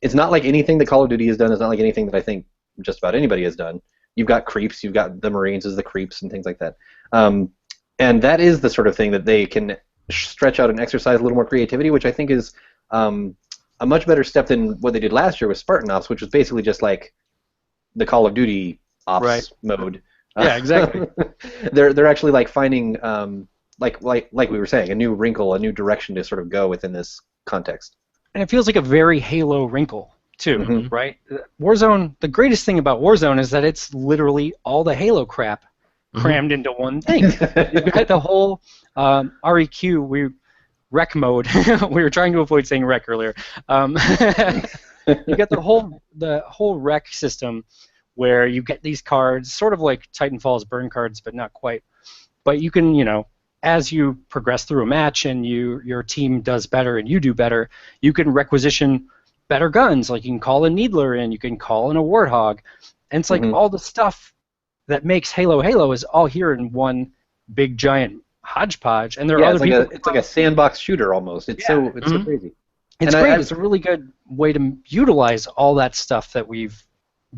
it's not like anything that Call of Duty has done. It's not like anything that I think just about anybody has done. You've got creeps, you've got the Marines as the creeps and things like that, and that is the sort of thing that they can stretch out and exercise a little more creativity, which I think is a much better step than what they did last year with Spartan Ops, which was basically just like the Call of Duty Ops mode. Yeah, exactly. They're actually like finding like we were saying, a new wrinkle, a new direction to sort of go within this context. And it feels like a very Halo wrinkle too, right? Warzone. The greatest thing about Warzone is that it's literally all the Halo crap crammed into one thing. You've got the whole REQ. rec mode. We were trying to avoid saying rec earlier. You get the whole rec system where you get these cards, sort of like Titanfall's burn cards, but not quite. But you can, as you progress through a match and your team does better and you do better, you can requisition better guns. Like you can call a Needler in, you can call in a Warthog, and it's like all the stuff that makes Halo is all here in one big giant hodgepodge. And there are other people. It's like a sandbox shooter almost. It's so crazy. It's great. It's a really good way to utilize all that stuff that we've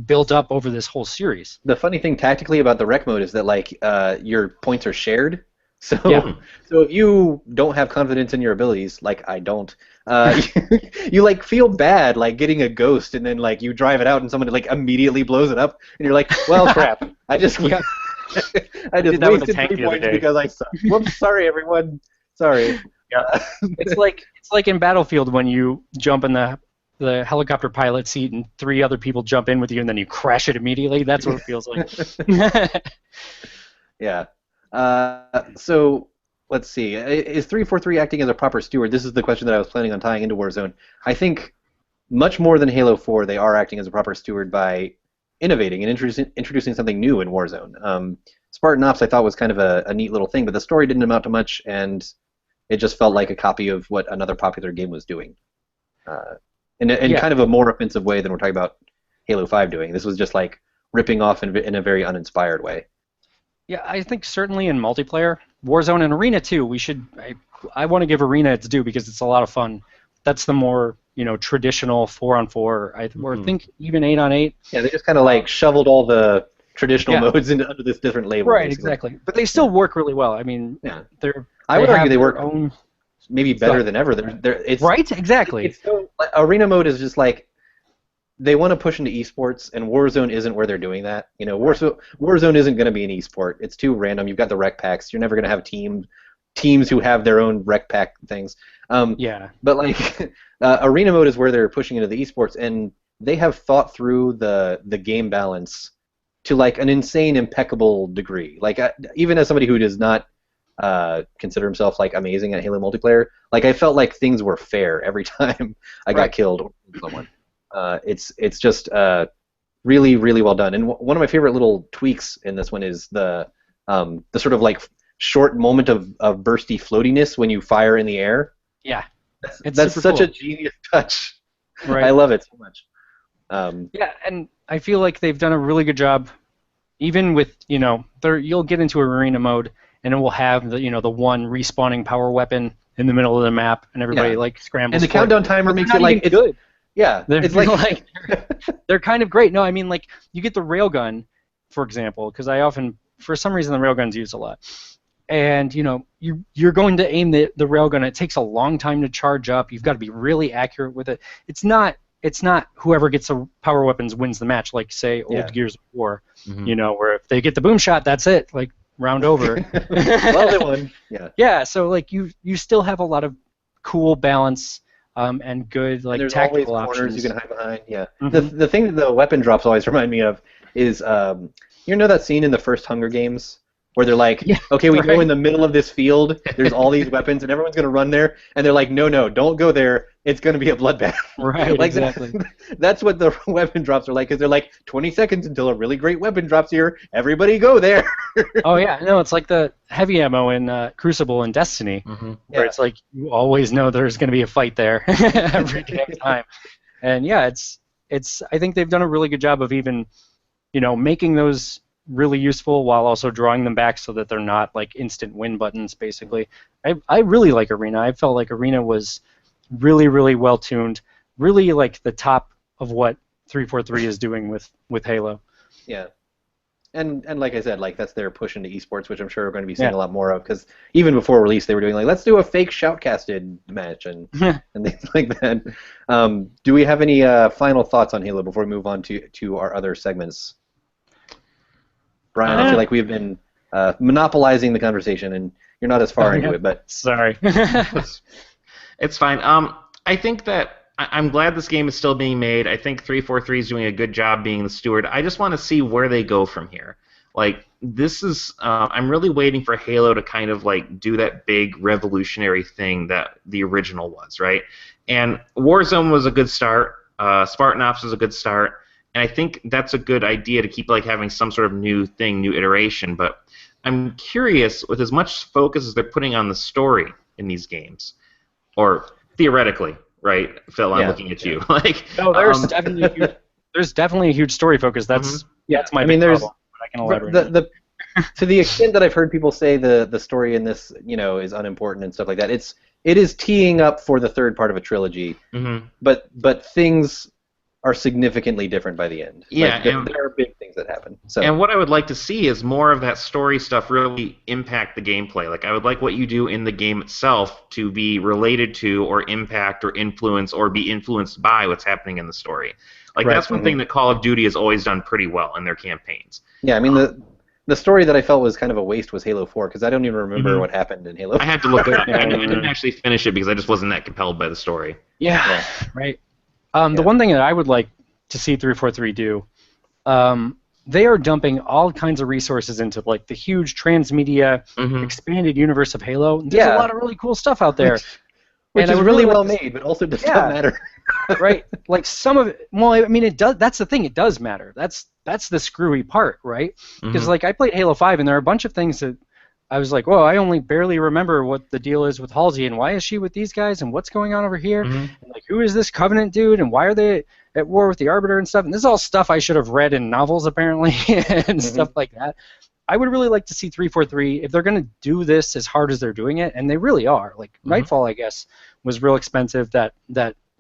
built up over this whole series. The funny thing tactically about the rec mode is that like your points are shared. So if you don't have confidence in your abilities, like I don't, you like feel bad like getting a ghost and then like you drive it out and someone like immediately blows it up and you're like, well crap, I just wasted 3 points because I suck. Whoops, sorry everyone. Sorry. Yeah. It's like in Battlefield when you jump in the helicopter pilot seat and 3 other people jump in with you and then you crash it immediately. That's what it feels like. Yeah. So let's see. Is 343 acting as a proper steward? This is the question that I was planning on tying into Warzone. I think much more than Halo 4, they are acting as a proper steward by innovating and introducing something new in Warzone. Spartan Ops I thought was kind of a neat little thing, but the story didn't amount to much, and it just felt like a copy of what another popular game was doing. In kind of a more offensive way than we're talking about Halo 5 doing. This was just like ripping off in a very uninspired way. Yeah, I think certainly in multiplayer, Warzone and Arena too. I want to give Arena its due because it's a lot of fun. That's the more traditional 4-on-4. Or I think even 8-on-8. Yeah, they just kind of like shoveled all the traditional modes under this different label. Right, basically. Exactly. But they still work really well. I mean, I would argue they work maybe better than ever. It's right, exactly. It's so, Arena mode is just like they want to push into esports, and Warzone isn't where they're doing that. Warzone isn't going to be an esport. It's too random. You've got the rec packs. You're never going to have teams who have their own rec pack things. But like Arena mode is where they're pushing into the esports, and they have thought through the game balance to like an insane, impeccable degree. Like even as somebody who does not consider himself like amazing at Halo multiplayer, like I felt like things were fair every time I got killed or someone. It's just really, really well done. And one of my favorite little tweaks in this one is the sort of like short moment of bursty floatiness when you fire in the air. Yeah, that's such a genius touch. Right. I love it so much. Yeah, and I feel like they've done a really good job, even with you'll get into Arena mode and it will have the one respawning power weapon in the middle of the map and everybody like scrambles. And the countdown timer makes it like it's good. Yeah, it's like they're kind of great. No, I mean like you get the railgun, for example, because I often for some reason the railgun's used a lot. And you're going to aim the railgun. It takes a long time to charge up. You've got to be really accurate with it. It's not whoever gets the power weapons wins the match, like say old Gears of War, where if they get the boom shot, that's it, like round over. Well, they won. Yeah. Yeah. So like you still have a lot of cool balance and good like tactical options. Corners you can hide behind. Yeah. The thing that the weapon drops always remind me of is that scene in the first Hunger Games where they're like, okay, we go in the middle of this field, there's all these weapons, and everyone's going to run there, and they're like, no, don't go there, it's going to be a bloodbath. Right, like exactly. That's what the weapon drops are like, because they're like, 20 seconds until a really great weapon drops here, everybody go there. Oh, yeah, no, it's like the heavy ammo in Crucible and Destiny, where it's like, you always know there's going to be a fight there every damn time. And yeah, it's I think they've done a really good job of even, making those really useful while also drawing them back so that they're not like instant win buttons basically. I really like Arena. I felt like Arena was really, really well tuned, really like the top of what 343 is doing with Halo. Yeah. And like I said, like that's their push into esports, which I'm sure we're going to be seeing a lot more of, because even before release they were doing like, let's do a fake shoutcasted match and things like that. Do we have any final thoughts on Halo before we move on to our other segments? Brian, I feel like we've been monopolizing the conversation, and you're not as far into it. But sorry, it's fine. I think that I'm glad this game is still being made. I think 343 is doing a good job being the steward. I just want to see where they go from here. Like, this is, I'm really waiting for Halo to kind of like do that big revolutionary thing that the original was, right? And Warzone was a good start. Spartan Ops was a good start, and I think that's a good idea to keep like having some sort of new thing, new iteration. But I'm curious, with as much focus as they're putting on the story in these games, or theoretically, right? Phil, I'm looking at you. Like, no, there's definitely a huge story focus. That's that's my big problem. But I can elaborate. To the extent that I've heard people say the story in this, is unimportant and stuff like that, it is teeing up for the third part of a trilogy. But things are significantly different by the end. Yeah, there are big things that happen. So. And what I would like to see is more of that story stuff really impact the gameplay. Like, I would like what you do in the game itself to be related to, or impact, or influence, or be influenced by what's happening in the story. Like, that's one thing that Call of Duty has always done pretty well in their campaigns. Yeah, I mean, the story that I felt was kind of a waste was Halo 4, because I don't even remember what happened in Halo 4. I had to look it up. I didn't actually finish it because I just wasn't that compelled by the story. Yeah. Right. The one thing that I would like to see 343 do, they are dumping all kinds of resources into like the huge transmedia expanded universe of Halo. There's a lot of really cool stuff out there. Which is really well made, but also does not matter. Right? Like some of it, well, I mean, it does. That's the thing. It does matter. That's the screwy part, right? Because like I played Halo 5, and there are a bunch of things that I was like, whoa, I only barely remember what the deal is with Halsey, and why is she with these guys, and what's going on over here, and like who is this Covenant dude, and why are they at war with the Arbiter and stuff? And this is all stuff I should have read in novels apparently, and stuff like that. I would really like to see 343, if they're going to do this as hard as they're doing it, and they really are. Like Nightfall, I guess, was real expensive. That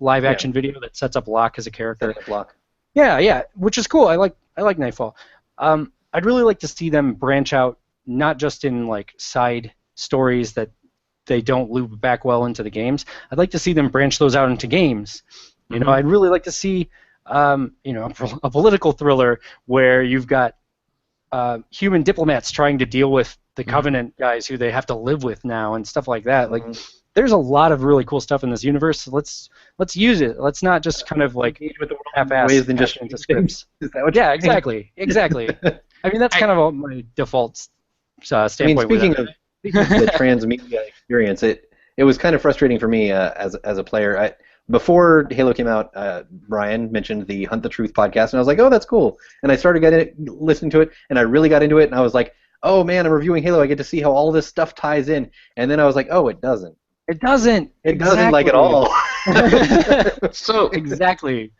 live action video that sets up Locke as a character. Locke. Yeah, which is cool. I like Nightfall. I'd really like to see them branch out, not just in like side stories that they don't loop back well into the games. I'd like to see them branch those out into games. You know, I'd really like to see a political thriller where you've got human diplomats trying to deal with the Covenant guys who they have to live with now and stuff like that. Like, there's a lot of really cool stuff in this universe. So let's use it. Let's not just kind of like half-ass ways than just into scripts. Is that what Yeah, exactly. I mean, that's kind of my default standpoint. I mean, speaking of the transmedia experience, it was kind of frustrating for me as a player. Before Halo came out, Brian mentioned the Hunt the Truth podcast, and I was like, oh, that's cool. And I started listening to it, and I really got into it, and I was like, oh, man, I'm reviewing Halo. I get to see how all this stuff ties in. And then I was like, oh, it doesn't. It doesn't. It doesn't like at all. So exactly.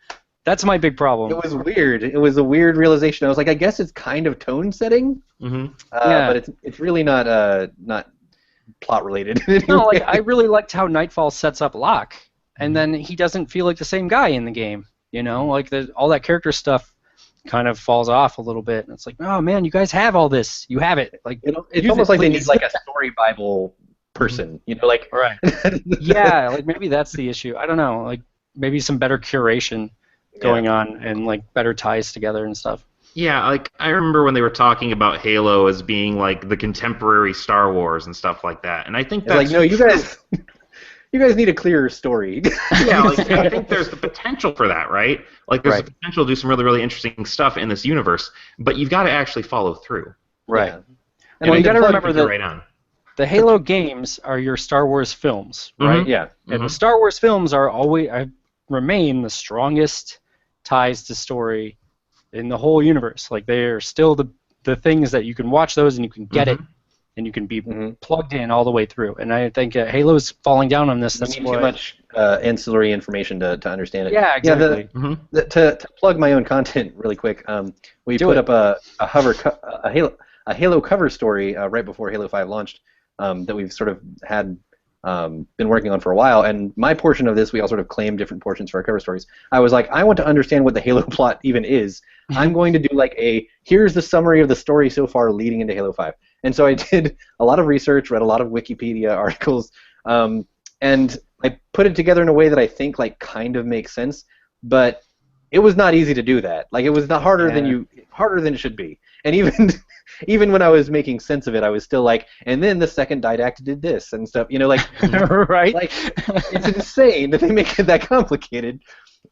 That's my big problem. It was weird. It was a weird realization. I was like, I guess it's kind of tone setting, but it's really not plot related. No, like I really liked how Nightfall sets up Locke, and then he doesn't feel like the same guy in the game. You know, like all that character stuff kind of falls off a little bit, and it's like, oh man, you guys have all this. You have it. Like it's almost like they need like a story Bible person. You know, like right. Yeah, like maybe that's the issue. I don't know. Like maybe some better curation going on and like better ties together and stuff. Yeah, like I remember when they were talking about Halo as being like the contemporary Star Wars and stuff like that, and I think that's like, no, you guys need a clearer story. Yeah, like I think there's the potential for that, right? Like there's the potential to do some really, really interesting stuff in this universe, but you've got to actually follow through. Right. Yeah. And you got to remember that right on. The Halo games are your Star Wars films, right? Yeah. And the Star Wars films are remain the strongest ties to story in the whole universe. Like they are still the things that you can watch those and you can get it and you can be plugged in all the way through. And I think Halo's falling down on this. That's too much ancillary information to understand it. Yeah, exactly. To plug my own content really quick, we put up a Halo cover story right before Halo 5 launched that we've sort of had been working on for a while, and my portion of this, we all sort of claim different portions for our cover stories. I was like, I want to understand what the Halo plot even is. I'm going to do like here's the summary of the story so far leading into Halo 5. And so I did a lot of research, read a lot of Wikipedia articles, and I put it together in a way that I think like kind of makes sense, but it was not easy to do that. Like it was not harder than it should be. And even when I was making sense of it, I was still like, and then the second didact did this and stuff. You know, like right? Like it's insane that they make it that complicated.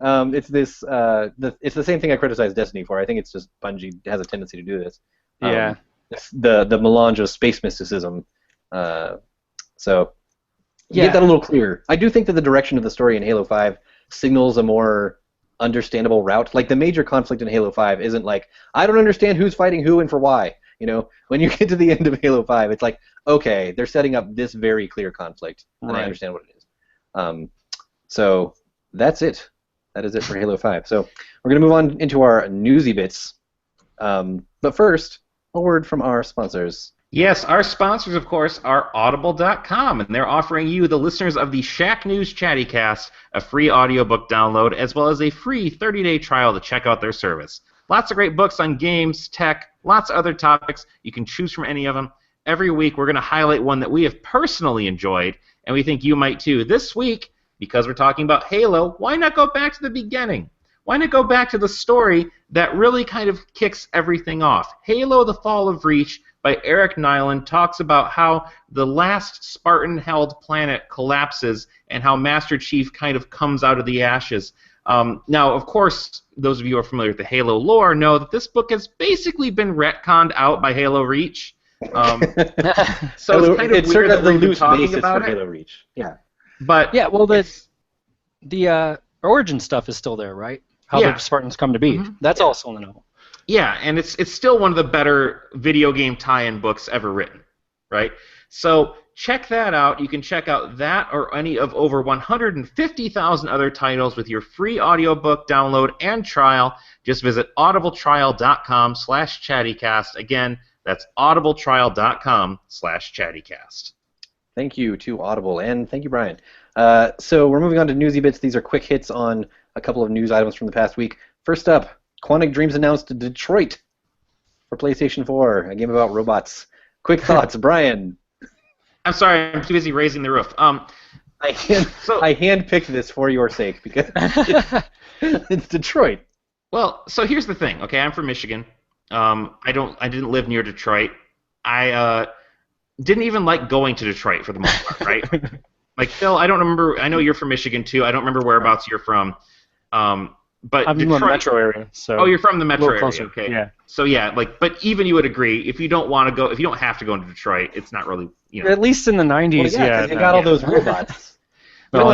It's the same thing I criticize Destiny for. I think it's just Bungie has a tendency to do this. Yeah. The melange of space mysticism. So Yeah. get that a little clearer. I do think that the direction of the story in Halo 5 signals a more understandable route. Like the major conflict in Halo 5 isn't like, I don't understand who's fighting who and for why. You know, when you get to the end of Halo 5, it's like, okay, they're setting up this very clear conflict, and I understand what it is. So that's it. That is it for Halo 5. So we're going to move on into our newsy bits. But first, a word from our sponsors. Yes, our sponsors, of course, are Audible.com, and they're offering you, the listeners of the Shack News Chattycast, a free audiobook download, as well as a free 30-day trial to check out their service. Lots of great books on games, tech, lots of other topics. You can choose from any of them. Every week, we're going to highlight one that we have personally enjoyed, and we think you might too. This week, because we're talking about Halo, why not go back to the beginning? Why not go back to the story that really kind of kicks everything off? Halo: The Fall of Reach by Eric Nyland talks about how the last Spartan-held planet collapses and how Master Chief kind of comes out of the ashes. Now, of course, those of you who are familiar with the Halo lore know that this book has basically been retconned out by Halo Reach. So it's kind of weird that we're even talking about it. Halo Reach. Yeah. But yeah, well, the origin stuff is still there, right? How the Spartans come to be. Mm-hmm. That's also in the novel. Yeah, and it's still one of the better video game tie-in books ever written, right? So check that out. You can check out that or any of over 150,000 other titles with your free audiobook download and trial. Just visit audibletrial.com/chattycast. Again, that's audibletrial.com/chattycast. Thank you to Audible, and thank you, Brian. So we're moving on to newsy bits. These are quick hits on a couple of news items from the past week. First up, Quantic Dreams announced Detroit for PlayStation 4, a game about robots. Quick thoughts, Brian. I'm sorry, I'm too busy raising the roof. I handpicked this for your sake because it's Detroit. Well, so here's the thing. Okay, I'm from Michigan. I didn't live near Detroit. I didn't even like going to Detroit for the most part, right? Like Phil, I don't remember. I know you're from Michigan too. I don't remember whereabouts you're from. But I'm Detroit, in the metro area. So oh, you're from the metro area. Closer. Okay. Yeah. So yeah, but even you would agree, if you don't want to go, if you don't have to go into Detroit, it's not really, At least in the 90s, well, they got all those robots. Well,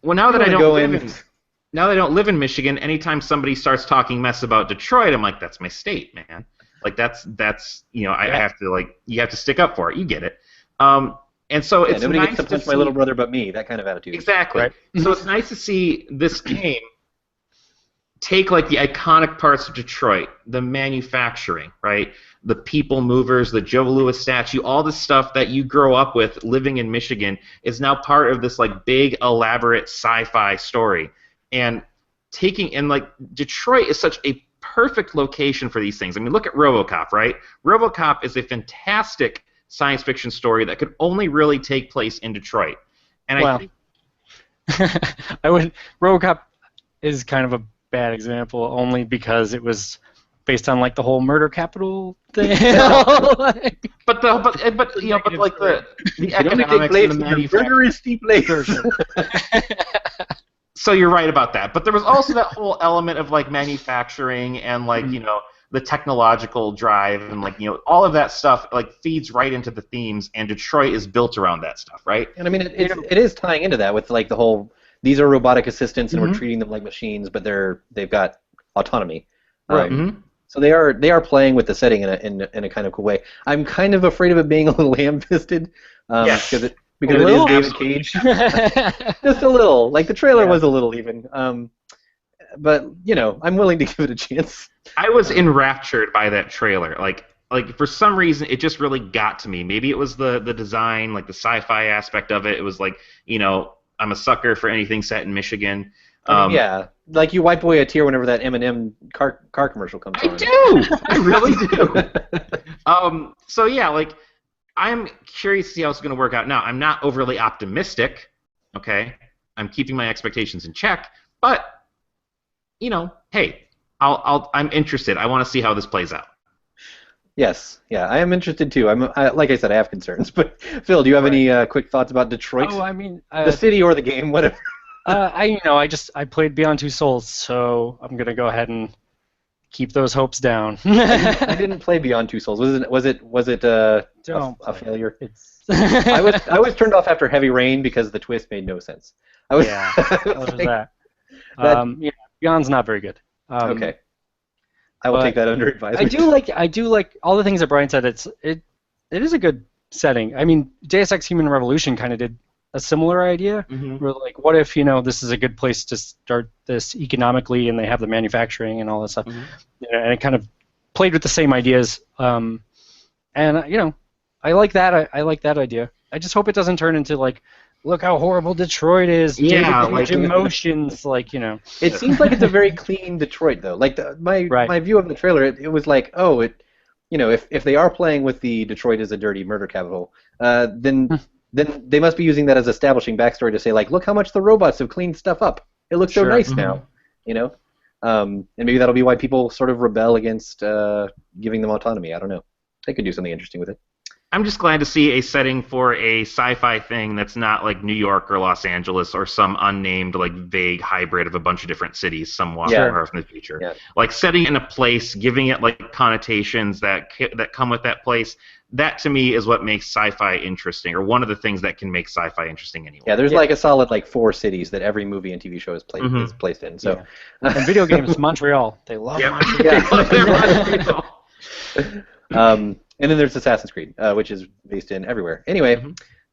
now that I don't live in Michigan, anytime somebody starts talking mess about Detroit, I'm like, that's my state, man. Like that's I have to you have to stick up for it. You get it. And so it's nobody nice gets to punch see my little brother but me. That kind of attitude. Exactly. Right? So it's nice to see this game take like the iconic parts of Detroit, the manufacturing, right? The people movers, the Joe Louis statue, all the stuff that you grow up with living in Michigan is now part of this like big elaborate sci-fi story. And Detroit is such a perfect location for these things. I mean, look at RoboCop, right? RoboCop is a fantastic science fiction story that could only really take place in Detroit. And I think RoboCop is kind of a bad example only because it was based on like the whole murder capital thing. the economics and the manufacturing. So you're right about that. But there was also that whole element of like manufacturing and the technological drive and all of that stuff feeds right into the themes, and Detroit is built around that stuff, right? And I mean it is tying into that with the whole these are robotic assistants and we're treating them like machines, but they've got autonomy. Right. So they are playing with the setting in a kind of cool way. I'm kind of afraid of it being a little ham-fisted because it is David Cage. Just a little. Like the trailer was a little even. But I'm willing to give it a chance. I was enraptured by that trailer. Like for some reason it just really got to me. Maybe it was the design, like the sci-fi aspect of it. It was I'm a sucker for anything set in Michigan. Like you wipe away a tear whenever that M&M car commercial comes on. I do. I really do. So yeah, I'm curious to see how it's going to work out. Now, I'm not overly optimistic. Okay, I'm keeping my expectations in check, but hey, I'm interested. I want to see how this plays out. Yes, yeah, I am interested too. Like I said, I have concerns. But Phil, do you have any quick thoughts about Detroit? Oh, I mean, the city or the game, whatever. I played Beyond Two Souls, so I'm gonna go ahead and keep those hopes down. I didn't play Beyond Two Souls. Was it a failure? I was turned off after Heavy Rain because the twist made no sense. Yeah, was that. Yeah, Beyond's not very good. Okay, I will take that under advisement. I do like all the things that Brian said. It is a good setting. I mean, Deus Ex Human Revolution kind of did a similar idea. Where like, what if this is a good place to start this economically, and they have the manufacturing and all that stuff, and it kind of played with the same ideas. And I like that. I like that idea. I just hope it doesn't turn into like, look how horrible Detroit is. Yeah, like emotions, It seems like it's a very clean Detroit, though. Like my view of the trailer, it was like, if they are playing with the Detroit as a dirty murder capital, then they must be using that as establishing backstory to say, like, look how much the robots have cleaned stuff up. It looks so nice now, and maybe that'll be why people sort of rebel against giving them autonomy. I don't know. They could do something interesting with it. I'm just glad to see a setting for a sci-fi thing that's not like New York or Los Angeles or some unnamed, like, vague hybrid of a bunch of different cities somewhat far in the future. Yeah. Like, setting in a place, giving it, like, connotations that come with that place, that, to me, is what makes sci-fi interesting, or one of the things that can make sci-fi interesting anyway. Yeah, there's like a solid, like, 4 cities that every movie and TV show is placed in. So, and video games, Montreal. They love Montreal. Yeah, they love Montreal. And then there's Assassin's Creed, which is based in everywhere. Anyway,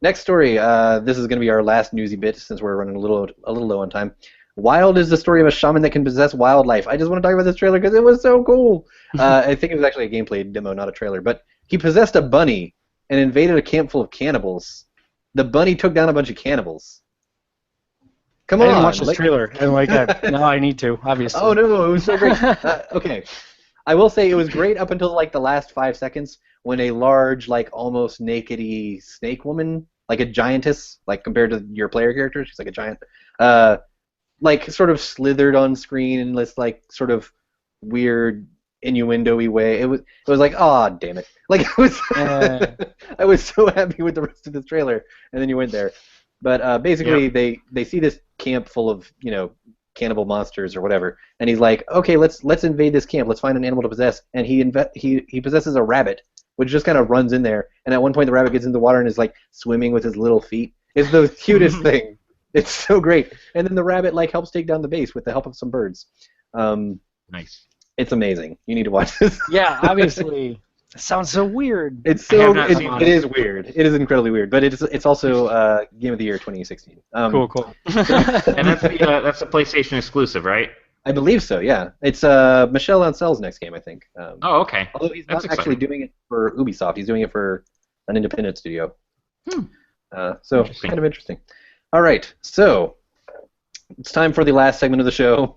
next story. This is going to be our last newsy bit since we're running a little low on time. Wild is the story of a shaman that can possess wildlife. I just want to talk about this trailer because it was so cool. I think it was actually a gameplay demo, not a trailer. But he possessed a bunny and invaded a camp full of cannibals. The bunny took down a bunch of cannibals. Come on. I didn't watch this trailer. I like that. No, I need to, obviously. Oh, no, it was so great. Okay. I will say it was great up until like the last 5 seconds when a large, like almost naked-y snake woman, like a giantess, like compared to your player character, she's like a giant, like sort of slithered on screen in this like sort of weird innuendo-y way. It was like, oh damn it! Like I was so happy with the rest of this trailer, and then you went there. But basically, they see this camp full of cannibal monsters or whatever, and he's like, okay, let's invade this camp. Let's find an animal to possess, and he possesses a rabbit, which just kind of runs in there. And at one point, the rabbit gets in the water and is like swimming with his little feet. It's the cutest thing. It's so great. And then the rabbit like helps take down the base with the help of some birds. Nice. It's amazing. You need to watch this. Yeah, obviously. It sounds so weird. It is weird. It is incredibly weird, but it's also Game of the Year 2016. Cool. And that's a PlayStation exclusive, right? I believe so. Yeah, it's Michel Ancel's next game, I think. Oh, okay. Although he's not actually doing it for Ubisoft, he's doing it for an independent studio. So kind of interesting. All right, so it's time for the last segment of the show,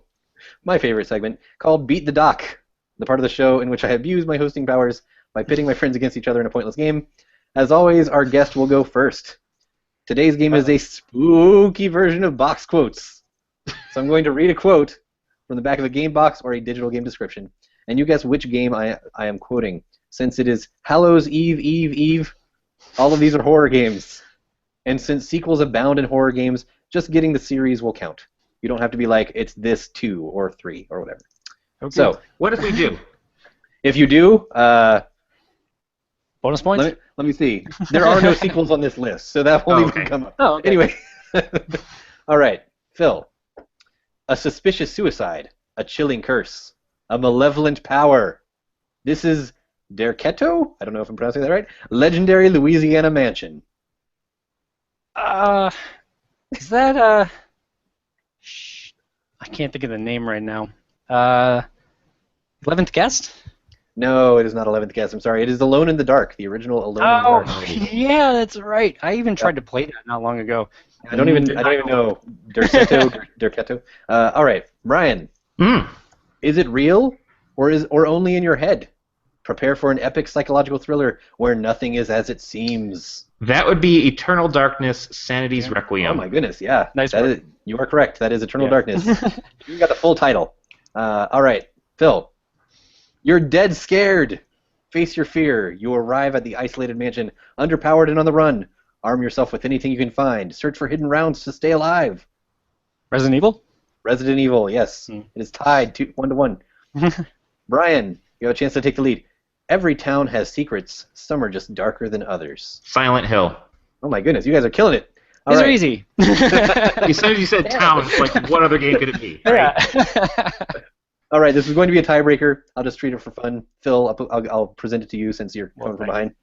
my favorite segment, called Beat the Doc, the part of the show in which I abuse my hosting powers by pitting my friends against each other in a pointless game. As always, our guest will go first. Today's game is a spooky version of box quotes. So I'm going to read a quote from the back of a game box or a digital game description, and you guess which game I am quoting. Since it is Hallows Eve, all of these are horror games. And since sequels abound in horror games, just getting the series will count. You don't have to be like, it's this 2 or 3 or whatever. Okay. So, what if we do? If you do, bonus points? Let me see. There are no sequels on this list, so that won't even come up. Oh, okay. Anyway. All right, Phil. A suspicious suicide, a chilling curse, a malevolent power. This is Derketo? I don't know if I'm pronouncing that right. Legendary Louisiana Mansion. Is that, I can't think of the name right now. 11th Guest? No, it is not 11th Guest. I'm sorry. It is Alone in the Dark, the original Alone in the Dark. Oh, yeah, that's right. I even tried to play that not long ago. I don't even know. Derketo. All right, Brian. Is it real, or only in your head? Prepare for an epic psychological thriller where nothing is as it seems. That would be Eternal Darkness, Sanity's Requiem. Oh my goodness, yeah. Nice work. You are correct. That is Eternal Darkness. You got the full title. All right, Phil. You're dead scared. Face your fear. You arrive at the isolated mansion, underpowered and on the run. Arm yourself with anything you can find. Search for hidden rounds to stay alive. Resident Evil? Resident Evil, yes. It is tied 1-1. Brian, you have a chance to take the lead. Every town has secrets. Some are just darker than others. Silent Hill. Oh my goodness, you guys are killing it. All These right. are easy. As soon as you said town, it's like, what other game could it be? Right? Yeah. All right, this is going to be a tiebreaker. I'll just treat it for fun. Phil, I'll present it to you since you're coming from behind.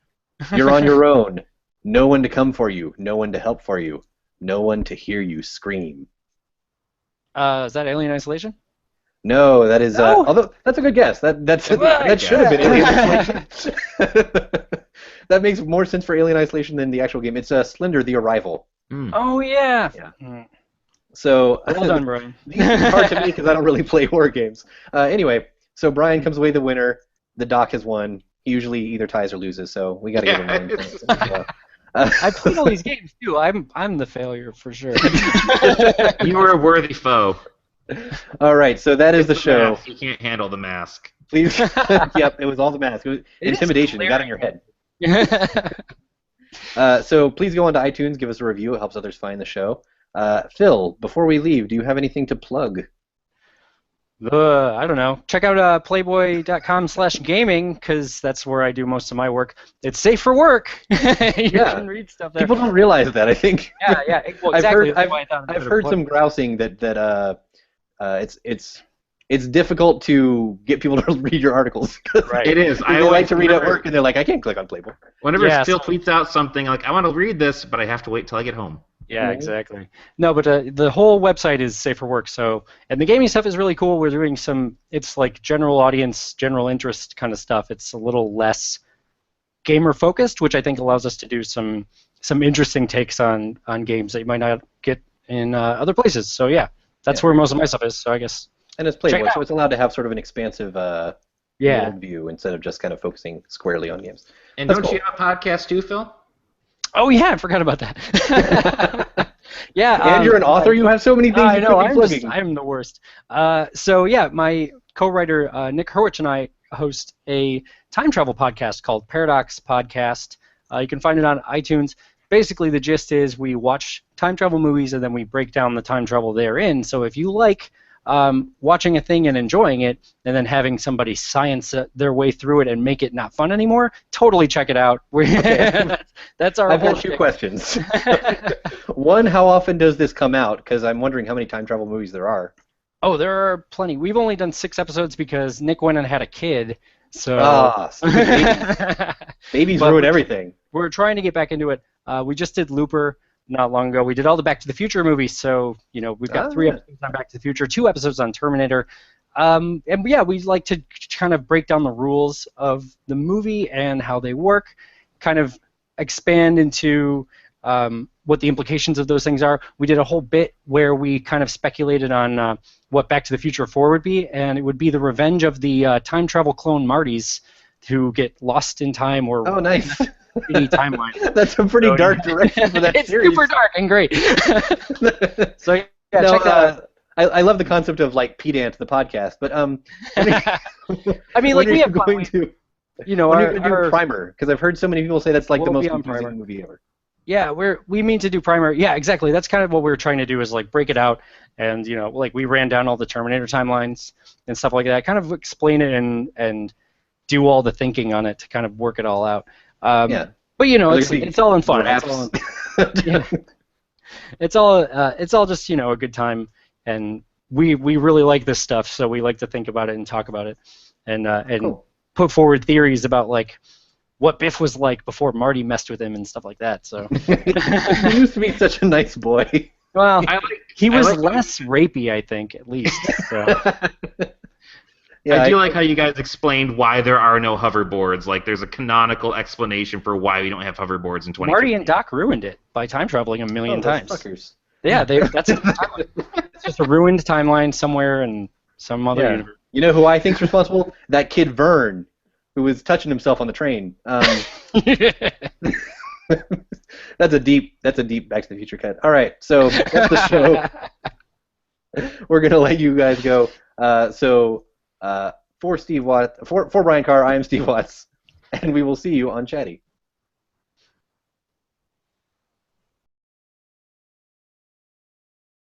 You're on your own. No one to come for you. No one to help for you. No one to hear you scream. Is that Alien Isolation? No, that is. No? Although that's a good guess. That should have been Alien Isolation. That makes more sense for Alien Isolation than the actual game. It's Slender: The Arrival. Oh yeah. So Well done, Brian. These are hard to me because I don't really play horror games. Anyway, so Brian comes away the winner. The Doc has won. He usually either ties or loses, so we got to give him one. I played all these games too. I'm the failure for sure. You were a worthy foe. All right, so that is the show. Mask. You can't handle the mask. Please. Yep, it was all the mask. It was intimidation. You got in your head. So please go on to iTunes, give us a review. It helps others find the show. Phil, before we leave, do you have anything to plug? I don't know. Check out playboy.com/gaming because that's where I do most of my work. It's safe for work. You can read stuff there. People don't realize that, I think. Yeah. Well, exactly. I've heard some grousing that it's difficult to get people to read your articles. Right. It is. I like to read at work, and they're like, I can't click on Playboy. Whenever Phil tweets out something like, I want to read this, but I have to wait till I get home. Yeah, exactly. No, but the whole website is safe for work. So, and the gaming stuff is really cool. We're doing it's like general audience, general interest kind of stuff. It's a little less gamer focused, which I think allows us to do some interesting takes on games that you might not get in other places. So yeah, that's where most of my stuff is. So I guess. And it's Playboy, so it's allowed to have sort of an expansive view instead of just kind of focusing squarely on games. And That's don't you have a podcast too, Phil? Oh yeah, I forgot about that. Yeah. And you're an author. You have so many things. I know. plugging. I'm the worst. So yeah, my co-writer Nick Hurwitz and I host a time travel podcast called Paradox Podcast. You can find it on iTunes. Basically, the gist is we watch time travel movies and then we break down the time travel therein. So if you like watching a thing and enjoying it, and then having somebody science their way through it and make it not fun anymore, totally check it out. That's our. I've got two questions. One, how often does this come out? Because I'm wondering how many time travel movies there are. Oh, there are plenty. We've only done 6 episodes because Nick went and had a kid. So. Babies ruin everything. We're trying to get back into it. We just did Looper not long ago. We did all the Back to the Future movies, so we've got 3 episodes on Back to the Future, 2 episodes on Terminator, and yeah, we like to kind of break down the rules of the movie and how they work, kind of expand into what the implications of those things are. We did a whole bit where we kind of speculated on what Back to the Future 4 would be, and it would be the revenge of the time travel clone Martys who get lost in time or nice. Any timeline. That's a pretty dark direction for that it's series. It's super dark and great. So yeah, check that out. I love the concept of like pedant the podcast, but I mean, like we have going to, when are you going to do Primer? Because I've heard so many people say that's like the most confusing movie ever. Yeah, we mean to do Primer. Yeah, exactly. That's kind of what we're trying to do is like break it out, and like we ran down all the Terminator timelines and stuff like that. Kind of explain it and do all the thinking on it to kind of work it all out. But it's all in fun. It's all just a good time, and we really like this stuff, so we like to think about it and talk about it, and cool. Put forward theories about like what Biff was like before Marty messed with him and stuff like that. So he used to be such a nice boy. Well, he was less rapey, I think, at least. So. Yeah, I do like how you guys explained why there are no hoverboards. Like, there's a canonical explanation for why we don't have hoverboards in 2015. Marty and Doc ruined it by time traveling a million times. Fuckers. Yeah, that's it's just a ruined timeline somewhere in some other universe. You know who I think's responsible? That kid Vern, who was touching himself on the train. That's a deep Back to the Future cut. All right, so that's the show. We're gonna let you guys go. For Steve Watts, for Brian Carr, I am Steve Watts, and we will see you on Chatty.